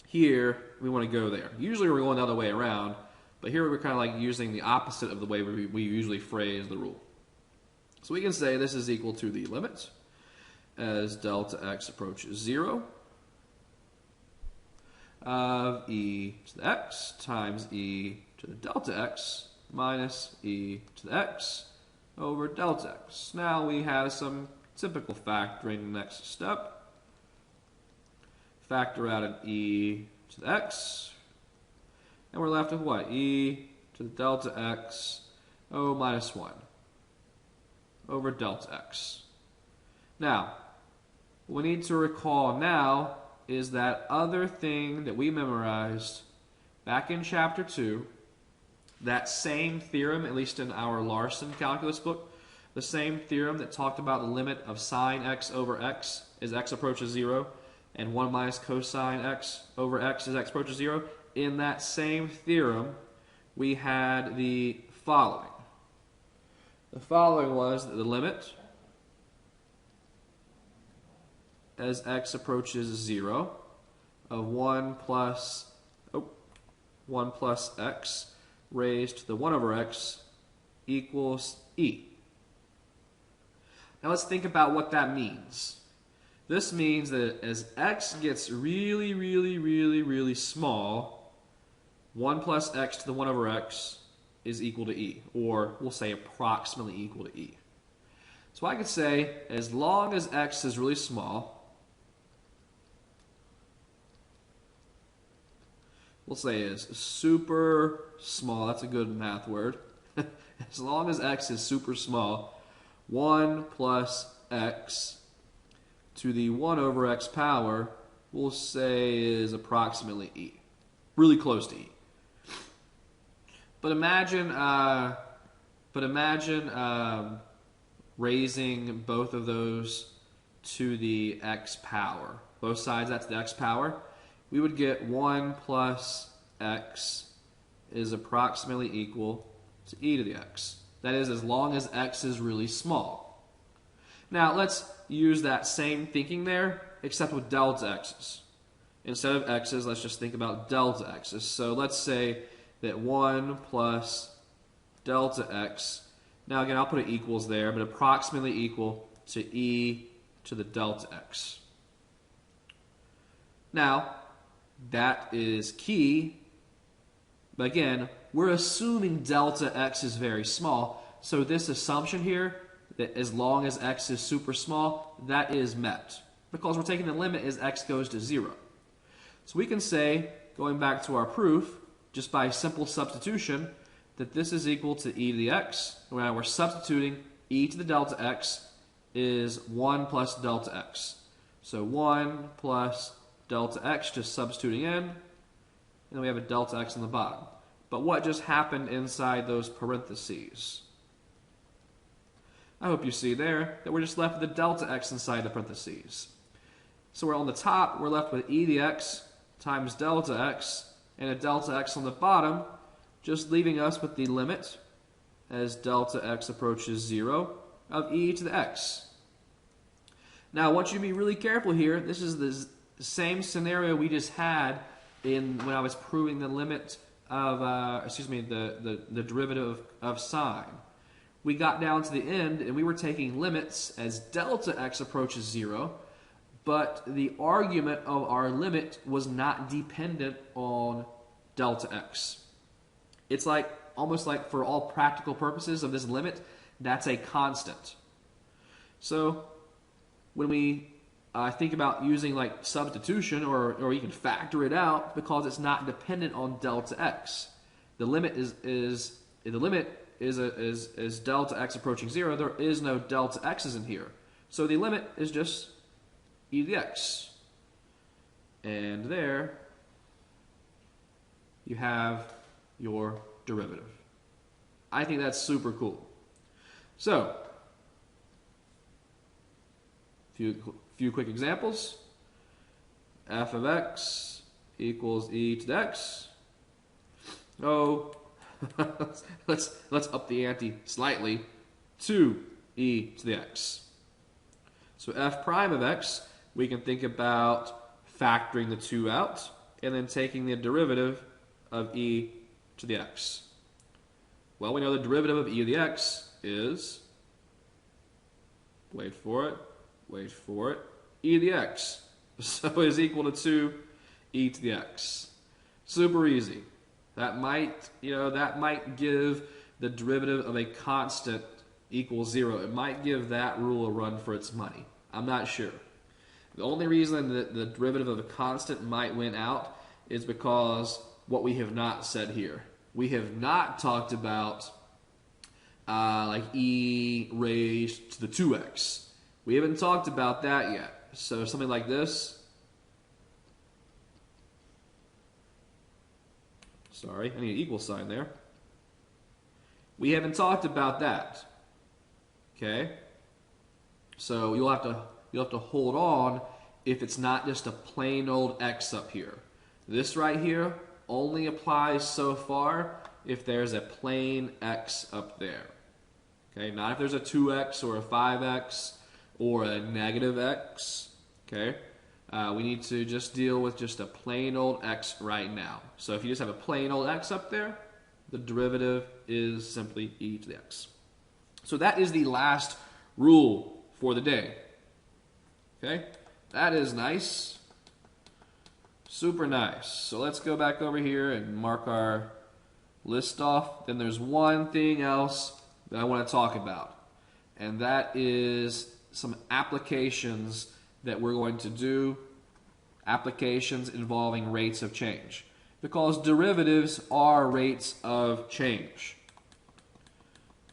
here, we want to go there. Usually we're going the other way around, but here we're kind of like using the opposite of the way we usually phrase the rule. So we can say this is equal to the limit as delta x approaches 0 of e to the x times e to the delta x minus e to the x over delta x. Now we have some typical factoring next step. Factor out an e to the x, and we're left with what? E to the delta x, minus 1 over delta x. Now, what we need to recall now is that other thing that we memorized back in chapter 2, that same theorem, at least in our Larson calculus book, the same theorem that talked about the limit of sine x over x as x approaches 0, and 1 minus cosine x over x as x approaches 0. In that same theorem, we had the following. The following was that the limit as x approaches 0 of 1 plus x raised to the 1 over x equals e. Now let's think about what that means. This means that as x gets really, really, really, really small, 1 plus x to the 1 over x is equal to e, or we'll say approximately equal to e. So I could say, as long as x is really small, we'll say is super small, that's a good math word. As long as x is super small, 1 plus x to the 1 over x power, we'll say is approximately e. Really close to e. But imagine raising both of those to the x power. Both sides, that's the x power. We would get 1 plus x is approximately equal to e to the x. That is, as long as x is really small. Now, let's use that same thinking there, except with delta x's. Instead of x's, let's just think about delta x's. So let's say that 1 plus delta x, now again, I'll put it equals there, but approximately equal to e to the delta x. Now, that is key, but again, we're assuming delta x is very small, so this assumption here, that as long as x is super small, that is met, because we're taking the limit as x goes to 0. So we can say, going back to our proof, just by simple substitution, that this is equal to e to the x. Now we're substituting e to the delta x is 1 plus delta x. So 1 plus delta x, just substituting in, and then we have a delta x on the bottom. But what just happened inside those parentheses? I hope you see there that we're just left with the delta x inside the parentheses. So we're on the top, we're left with e to the x times delta x, and a delta x on the bottom, just leaving us with the limit as delta x approaches 0 of e to the x. Now, I want you to be really careful here. This is the same scenario we just had when I was proving the limit of, the derivative of sine. We got down to the end, and we were taking limits as delta x approaches 0, but the argument of our limit was not dependent on delta x. It's like almost like for all practical purposes of this limit, that's a constant. So when we think about using like substitution, or you can factor it out because it's not dependent on delta x. The limit is delta x approaching 0. There is no delta x's in here, so the limit is just e to the x, and there you have your derivative. I think that's super cool. So, few quick examples. F of x equals e to the x. Oh, let's up the ante slightly to e to the x. So f prime of x, we can think about factoring the 2 out and then taking the derivative of e to the x. Well, we know the derivative of e to the x is, wait for it, e to the x. So it is equal to 2 e to the x. Super easy. That might give the derivative of a constant equals 0. It might give that rule a run for its money. I'm not sure. The only reason that the derivative of a constant might win out is because what we have not said here. We have not talked about like e raised to the 2x. We haven't talked about that yet. So something like this. Sorry, I need an equal sign there. We haven't talked about that. Okay? So you'll have to hold on if it's not just a plain old x up here. This right here only applies so far if there's a plain x up there. Okay? Not if there's a 2x or a 5x or a negative x. Okay? We need to just deal with just a plain old x right now. So if you just have a plain old x up there, the derivative is simply e to the x. So that is the last rule for the day. Okay? That is nice. Super nice. So let's go back over here and mark our list off. Then there's one thing else that I want to talk about, and that is some applications that we're going to do, applications involving rates of change, because derivatives are rates of change.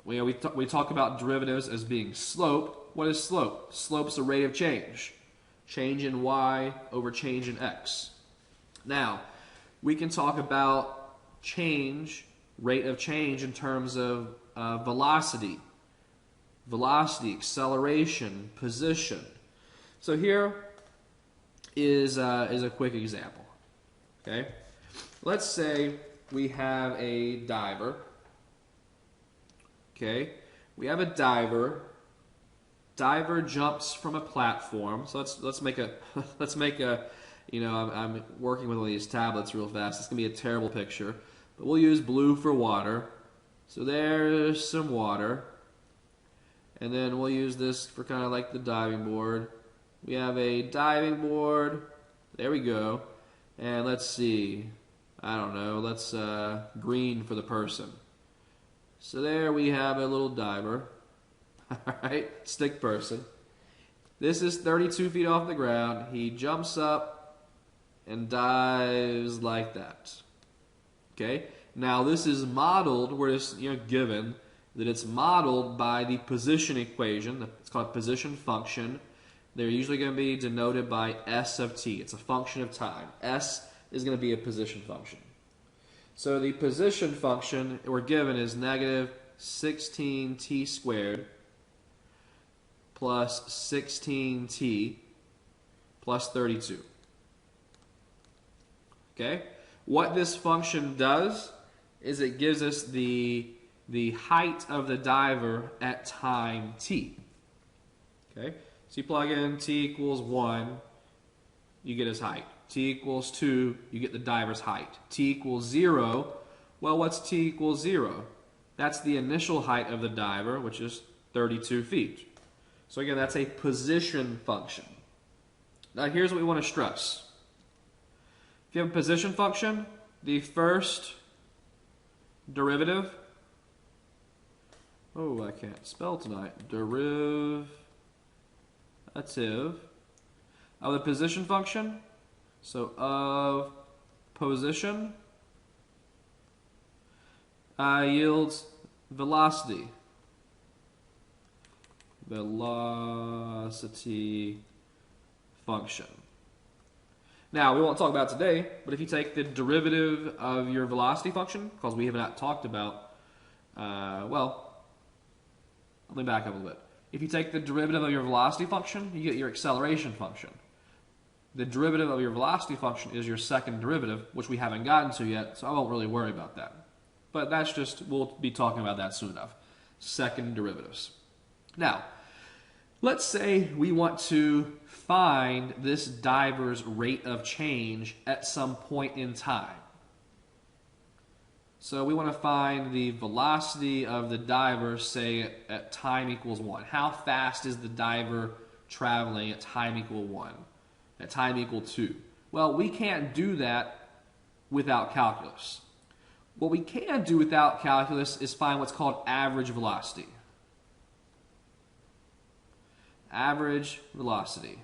We talk about derivatives as being slope. What is slope? Slope's a rate of change. Change in y over change in x. Now, we can talk about change, rate of change in terms of velocity. velocity, acceleration, position. So here is a quick example. Okay, let's say we have a diver. Okay, we have a diver. Diver jumps from a platform. So let's make a you know, I'm working with all these tablets real fast. It's gonna be a terrible picture, but we'll use blue for water. So there's some water, and then we'll use this for kind of like the diving board. We have a diving board. There we go. And let's see. I don't know. Let's green for the person. So there we have a little diver. All right, stick person. This is 32 feet off the ground. He jumps up and dives like that. Okay. Now this is modeled. We're just given that it's modeled by the position equation. It's called position function. They're usually going to be denoted by s of t. It's a function of time. S is going to be a position function. So the position function we're given is negative 16t squared plus 16t plus 32. Okay? What this function does is it gives us the height of the diver at time t. Okay? So you plug in t equals 1, you get his height. T equals 2, you get the diver's height. T equals 0, well, what's t equals 0? That's the initial height of the diver, which is 32 feet. So again, that's a position function. Now here's what we want to stress. If you have a position function, the first derivative, oh, I can't spell tonight, derivative of the position function, so of position yields velocity. Velocity function. Now, we won't talk about it today, but if you take the derivative of your velocity function, because we have not talked about, well, let me back up a little bit. If you take the derivative of your velocity function, you get your acceleration function. The derivative of your velocity function is your second derivative, which we haven't gotten to yet, so I won't really worry about that. But that's just, we'll be talking about that soon enough. Second derivatives. Now, let's say we want to find this diver's rate of change at some point in time. So we want to find the velocity of the diver, say, at time equals 1. How fast is the diver traveling at time equal 1? At time equal 2? Well, we can't do that without calculus. What we can do without calculus is find what's called average velocity. Average velocity.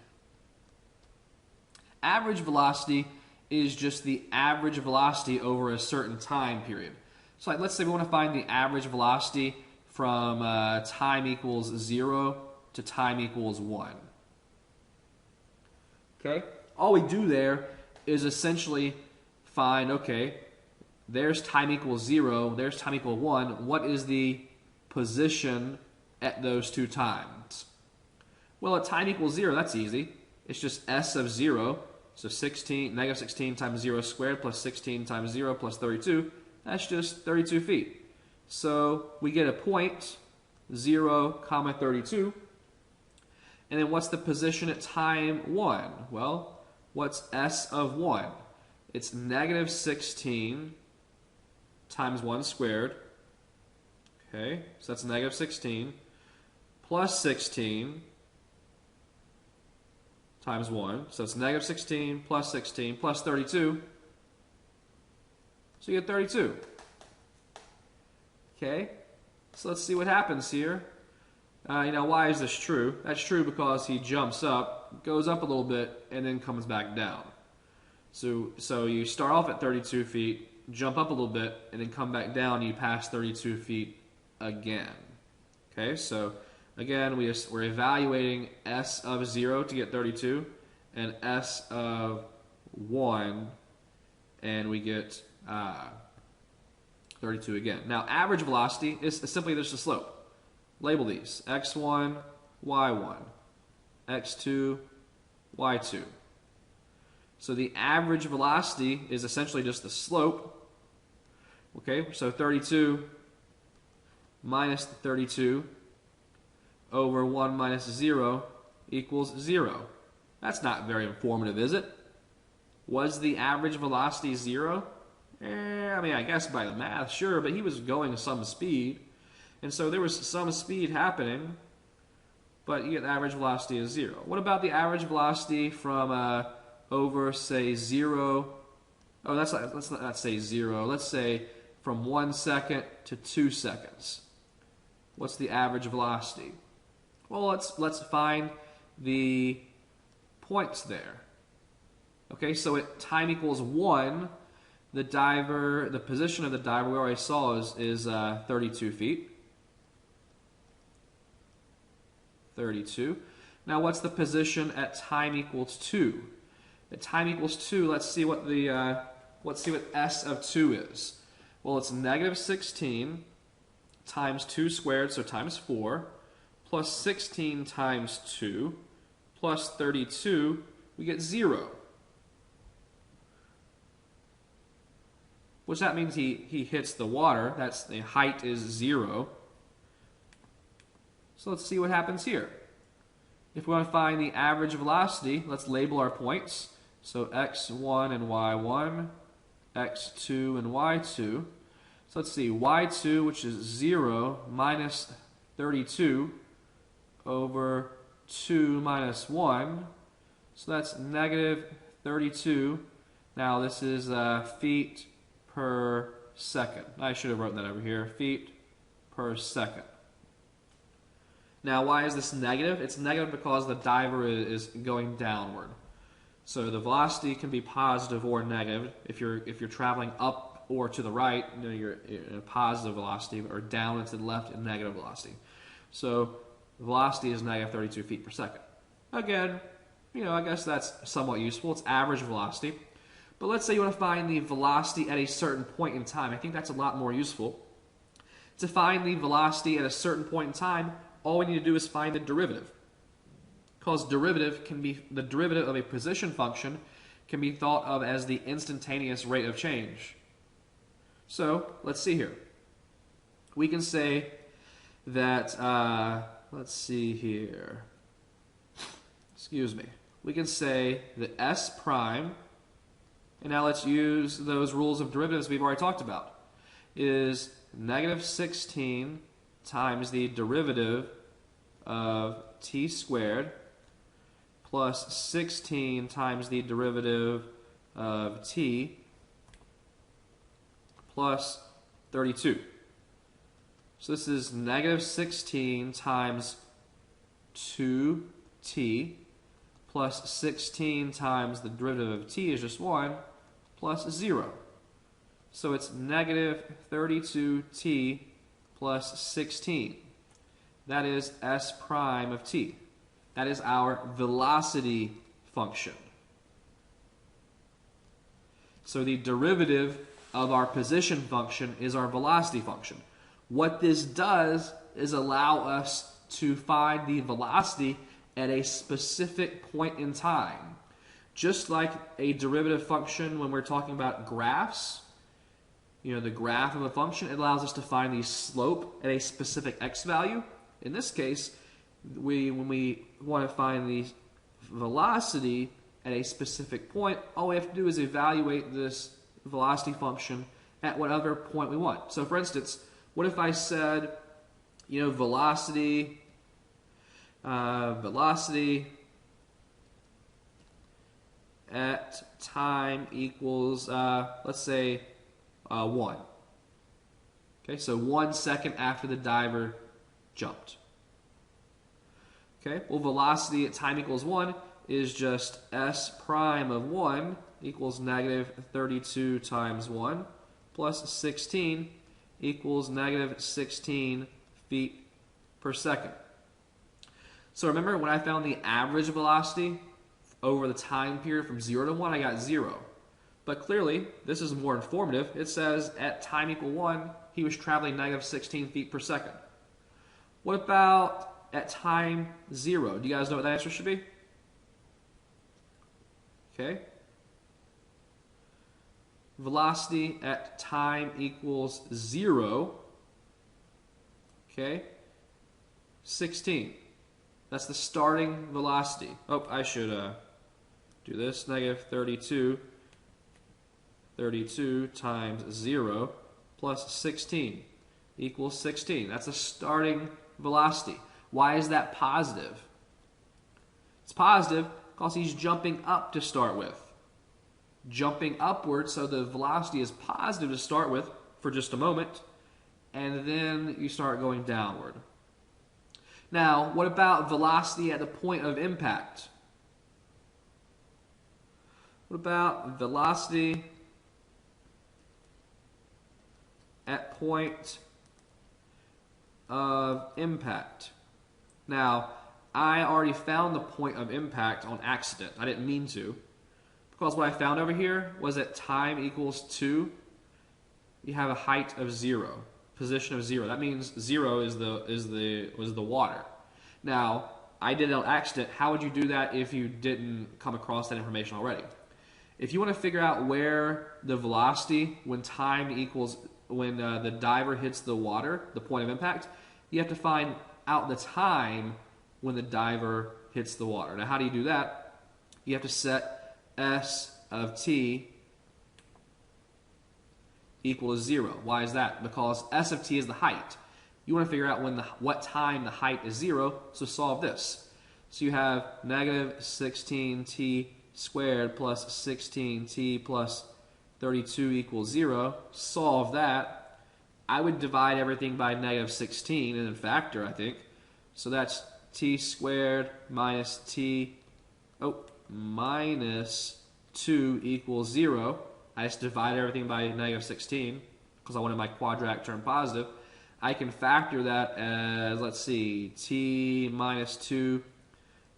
Average velocity is just the average velocity over a certain time period. So like, let's say we want to find the average velocity from time equals 0 to time equals 1. Okay? All we do there is essentially find, okay, there's time equals 0, there's time equal 1. What is the position at those two times? Well, at time equals 0, that's easy. It's just s of 0. So negative 16 times 0 squared plus 16 times 0 plus 32. That's just 32 feet. So we get a point, 0, 32. And then what's the position at time 1? Well, what's s of 1? It's negative 16 times 1 squared. Okay, so that's negative 16 plus 16 times 1. So it's negative 16 plus 32. So you get 32. Okay, so let's see what happens here. Why is this true? That's true because he jumps up, goes up a little bit, and then comes back down. So you start off at 32 feet, jump up a little bit, and then come back down, and you pass 32 feet again. Okay, so again, we're evaluating s of 0 to get 32, and s of 1, and we get 32 again. Now, average velocity is simply just a slope. Label these. x1, y1, x2, y2. So the average velocity is essentially just the slope. Okay, so 32 minus 32 over 1 minus 0 equals 0. That's not very informative, is it? Was the average velocity 0? I mean, I guess by the math, sure, but he was going some speed. And so there was some speed happening, but you get the average velocity is 0. What about the average velocity from over, say, 0? Oh, let's not say 0. Let's say from 1 second to 2 seconds. What's the average velocity? Well, let's find the points there. Okay, so at time equals 1, the position of the diver we already saw is 32 feet. 32. Now, what's the position at time equals 2? At time equals 2, let's see what s of 2 is. Well, it's negative 16 times 2 squared, so times 4, plus 16 times 2, plus 32, we get 0. Which that means he hits the water. That's the height is 0. So let's see what happens here. If we want to find the average velocity, let's label our points. So x1 and y1, x2 and y2. So let's see, y2, which is 0, minus 32 over 2 minus 1. So that's negative 32. Now this is feet per second. I should have written that over here. Feet per second. Now, why is this negative? It's negative because the diver is going downward. So the velocity can be positive or negative. If you're traveling up or to the right, you're in a positive velocity, or down and to the left, in negative velocity. So the velocity is negative 32 feet per second. Again, I guess that's somewhat useful. It's average velocity. But let's say you want to find the velocity at a certain point in time. I think that's a lot more useful. To find the velocity at a certain point in time, all we need to do is find the derivative. Because the derivative of a position function can be thought of as the instantaneous rate of change. So, let's see here. We can say that, let's see here. Excuse me. We can say that s prime, and now let's use those rules of derivatives we've already talked about, is negative 16 times the derivative of t squared plus 16 times the derivative of t plus 32. So this is negative 16 times 2t plus 16 times the derivative of t is just 1 plus 0. So it's negative 32t plus 16. That is s prime of t. That is our velocity function. So the derivative of our position function is our velocity function. What this does is allow us to find the velocity at a specific point in time. Just like a derivative function when we're talking about graphs, the graph of a function, it allows us to find the slope at a specific x value. In this case, when we want to find the velocity at a specific point, all we have to do is evaluate this velocity function at whatever point we want. So for instance, what if I said, velocity at time equals, let's say, 1. Okay, so 1 second after the diver jumped. Okay, well, velocity at time equals 1 is just s prime of 1 equals negative 32 times 1 plus 16 equals negative 16 feet per second. So remember when I found the average velocity over the time period from 0 to 1, I got 0. But clearly, this is more informative. It says at time equal 1, he was traveling negative 16 feet per second. What about at time 0? Do you guys know what the answer should be? Okay. Velocity at time equals 0. Okay. 16. That's the starting velocity. Oh, I should do this. Negative 32. 32 times 0 plus 16 equals 16. That's the starting velocity. Why is that positive? It's positive because he's jumping up to start with. Jumping upward, so the velocity is positive to start with for just a moment, and then you start going downward. Now, what about velocity at the point of impact? What about velocity at point of impact? Now, I already found the point of impact on accident. I didn't mean to. Because what I found over here was that time equals 2. You have a height of 0, position of 0. That means 0 was the water. Now, I did it on accident. How would you do that if you didn't come across that information already? If you want to figure out where the velocity when the diver hits the water, the point of impact, you have to find out the time when the diver hits the water. Now, how do you do that? You have to set S of t equal to 0. Why is that? Because S of t is the height. You want to figure out what time the height is 0, so solve this. So you have negative 16t squared plus 16t plus 32 equals 0. Solve that. I would divide everything by negative 16 and then factor, I think. So that's t squared minus minus 2 equals 0. I just divide everything by negative 16 because I wanted my quadratic term positive. I can factor that as, let's see, t minus 2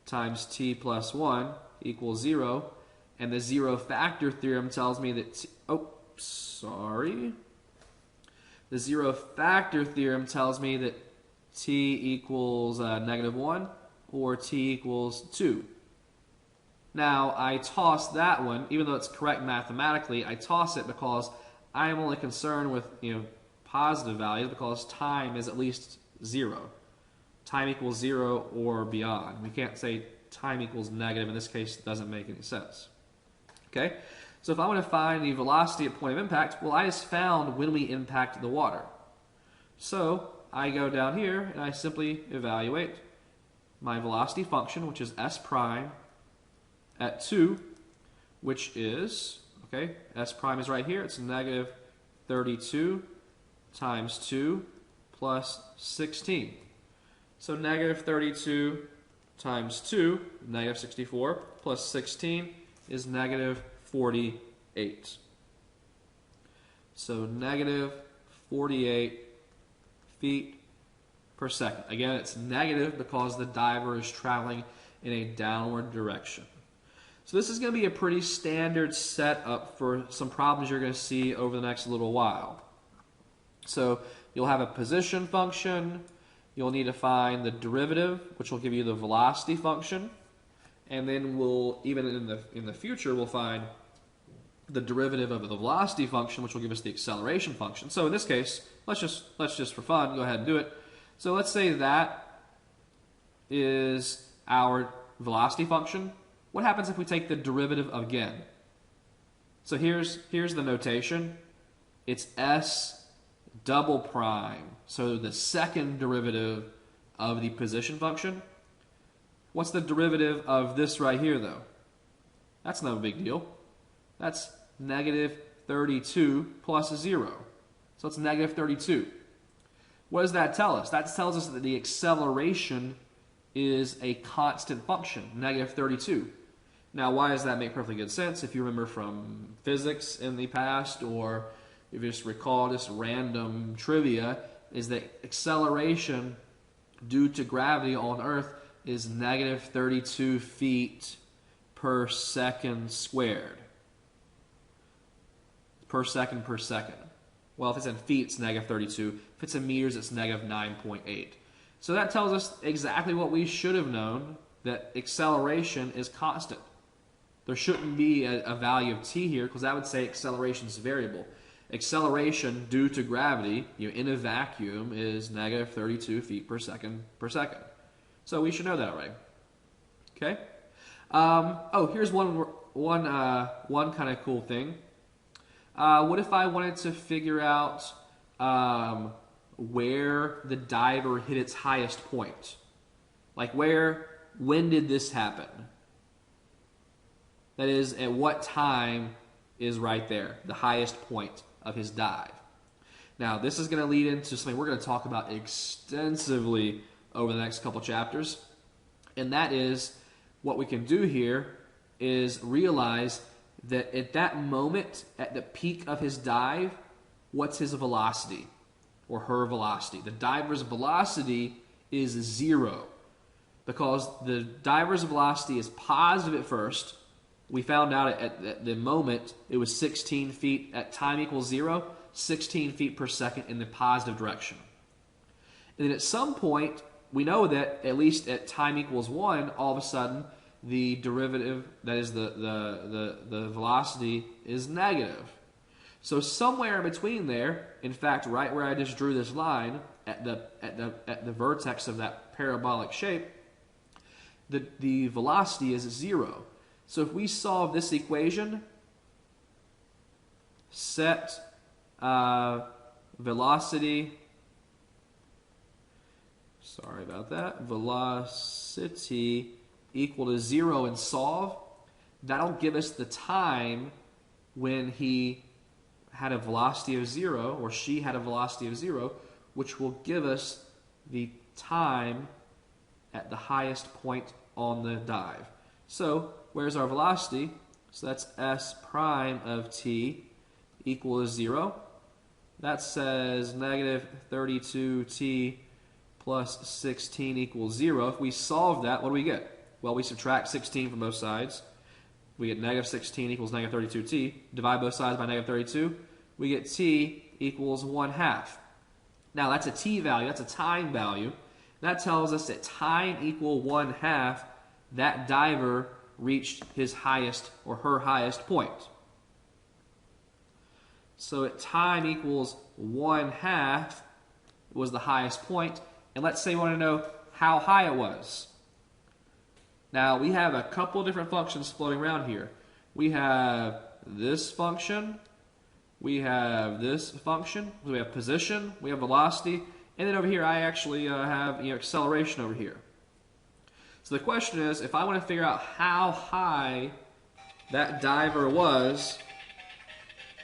times t plus 1 equals 0. And the zero factor theorem tells me that, the zero factor theorem tells me that t equals negative 1 or t equals 2. Now, I toss that one, even though it's correct mathematically, I toss it because I am only concerned with positive values because time is at least 0. Time equals 0 or beyond. We can't say time equals negative. In this case, it doesn't make any sense. Okay? So if I want to find the velocity at point of impact, well, I just found when we impact the water. So I go down here and I simply evaluate my velocity function, which is s prime at 2, which is, s prime is right here. It's negative 32 times 2 plus 16. So negative 32 times 2, negative 64, plus 16 is negative 48. So negative 48 feet per second. Again, it's negative because the diver is traveling in a downward direction. So this is going to be a pretty standard setup for some problems you're going to see over the next little while. So you'll have a position function. You'll need to find the derivative, which will give you the velocity function. And then we'll, even in the future, we'll find the derivative of the velocity function, which will give us the acceleration function. So in this case, let's just for fun, go ahead and do it. So let's say that is our velocity function. What happens if we take the derivative again? So here's the notation. It's s double prime. So the second derivative of the position function. What's the derivative of this right here, though? That's no big deal. That's negative 32 plus 0. So it's negative 32. What does that tell us? That tells us that the acceleration is a constant function, negative 32. Now, why does that make perfectly good sense? If you remember from physics in the past, or if you just recall just random trivia, is that acceleration due to gravity on Earth is negative 32 feet per second squared. Per second. Well, if it's in feet, it's negative 32. If it's in meters, it's negative 9.8. So that tells us exactly what we should have known, that acceleration is constant. There shouldn't be a value of t here, because that would say acceleration is variable. Acceleration due to gravity, in a vacuum, is negative 32 feet per second per second. So we should know that already. Okay. Here's one kind of cool thing. What if I wanted to figure out where the diver hit its highest point? Like when did this happen? That is, at what time is right there, the highest point of his dive. Now, this is going to lead into something we're going to talk about extensively over the next couple chapters, and that is what we can do here is realize that at that moment, at the peak of his dive, what's his velocity or her velocity? The diver's velocity is 0 because the diver's velocity is positive at first. We found out at the moment it was 16 feet at time equals 0, 16 feet per second in the positive direction. And then at some point, we know that at least at time equals 1, all of a sudden the derivative, that is the velocity, is negative. So somewhere in between there, in fact, right where I just drew this line at the vertex of that parabolic shape, the velocity is 0. So if we solve this equation, set velocity equal to 0 and solve, that'll give us the time when he had a velocity of 0, or she had a velocity of 0, which will give us the time at the highest point on the dive. So where's our velocity? So that's s prime of t equals 0. That says negative 32t plus 16 equals 0. If we solve that, what do we get? Well, we subtract 16 from both sides. We get negative 16 equals negative 32t. Divide both sides by negative 32. We get t equals 1/2. Now, that's a t value. That's a time value. That tells us at time equal 1/2, that diver reached his highest or her highest point. So at time equals 1/2 was the highest point. And let's say we want to know how high it was. Now, we have a couple different functions floating around here. We have this function. We have this function. We have position. We have velocity. And then over here, I actually have acceleration over here. So the question is, if I want to figure out how high that diver was,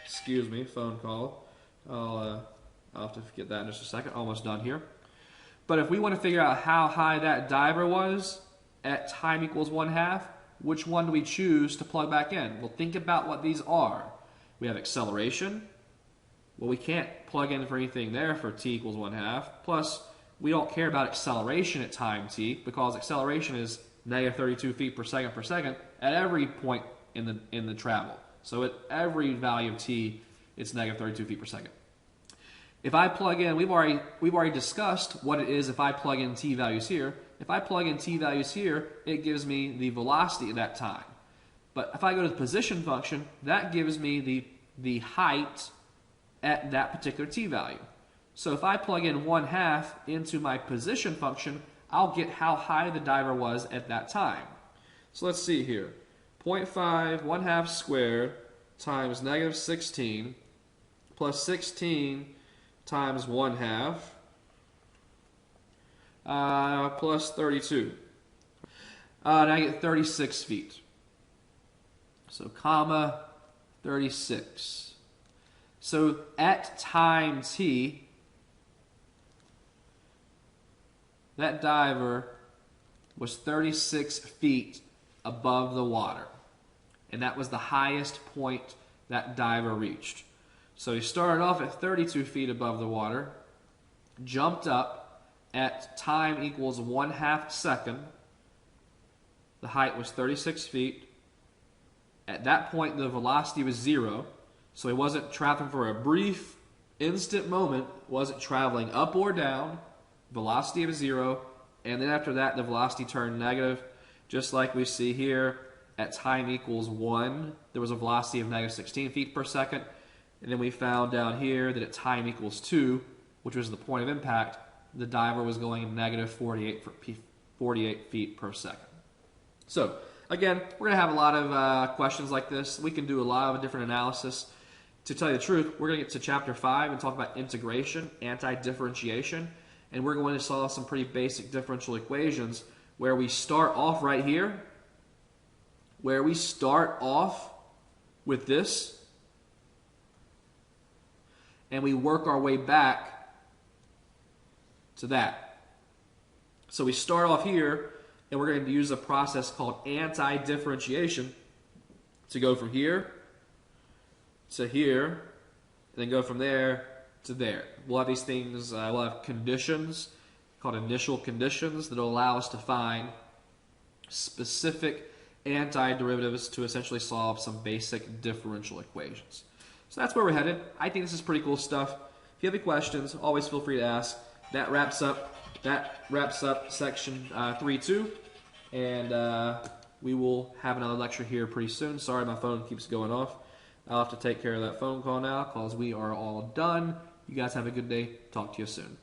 excuse me, phone call. I'll have to get that in just a second. Almost done here. But if we want to figure out how high that diver was at time equals 1/2, which one do we choose to plug back in? Well, think about what these are. We have acceleration. Well, we can't plug in for anything there for t equals 1/2. Plus, we don't care about acceleration at time t because acceleration is negative 32 feet per second at every point in the travel. So at every value of t, it's negative 32 feet per second. If I plug in, we've already discussed what it is if I plug in t values here. If I plug in t values here, it gives me the velocity at that time. But if I go to the position function, that gives me the height at that particular t value. So if I plug in 1/2 into my position function, I'll get how high the diver was at that time. So let's see here. 0.5 1/2 squared times negative 16 plus 16 times 1/2 plus 32. And I get 36 feet. So comma 36. So at time t, that diver was 36 feet above the water. And that was the highest point that diver reached. So he started off at 32 feet above the water, jumped up at time equals 1/2 second. The height was 36 feet. At that point, the velocity was 0. So he wasn't traveling for a brief, instant moment, wasn't traveling up or down, velocity of 0, and then after that the velocity turned negative, just like we see here at time equals 1, there was a velocity of negative 16 feet per second, and then we found down here that at time equals 2, which was the point of impact, the diver was going negative 48 feet per second. So, again, we're going to have a lot of questions like this. We can do a lot of different analysis. To tell you the truth, we're going to get to Chapter 5 and talk about integration, anti-differentiation, and we're going to solve some pretty basic differential equations where we start off right here, where we start off with this, and we work our way back to that. So we start off here, and we're going to use a process called anti-differentiation to go from here to here, and then go from there to there. We'll have these things, we'll have conditions called initial conditions that will allow us to find specific antiderivatives to essentially solve some basic differential equations. So that's where we're headed. I think this is pretty cool stuff. If you have any questions, always feel free to ask. That wraps up section 3.2, and we will have another lecture here pretty soon. Sorry, my phone keeps going off. I'll have to take care of that phone call now because we are all done. You guys have a good day. Talk to you soon.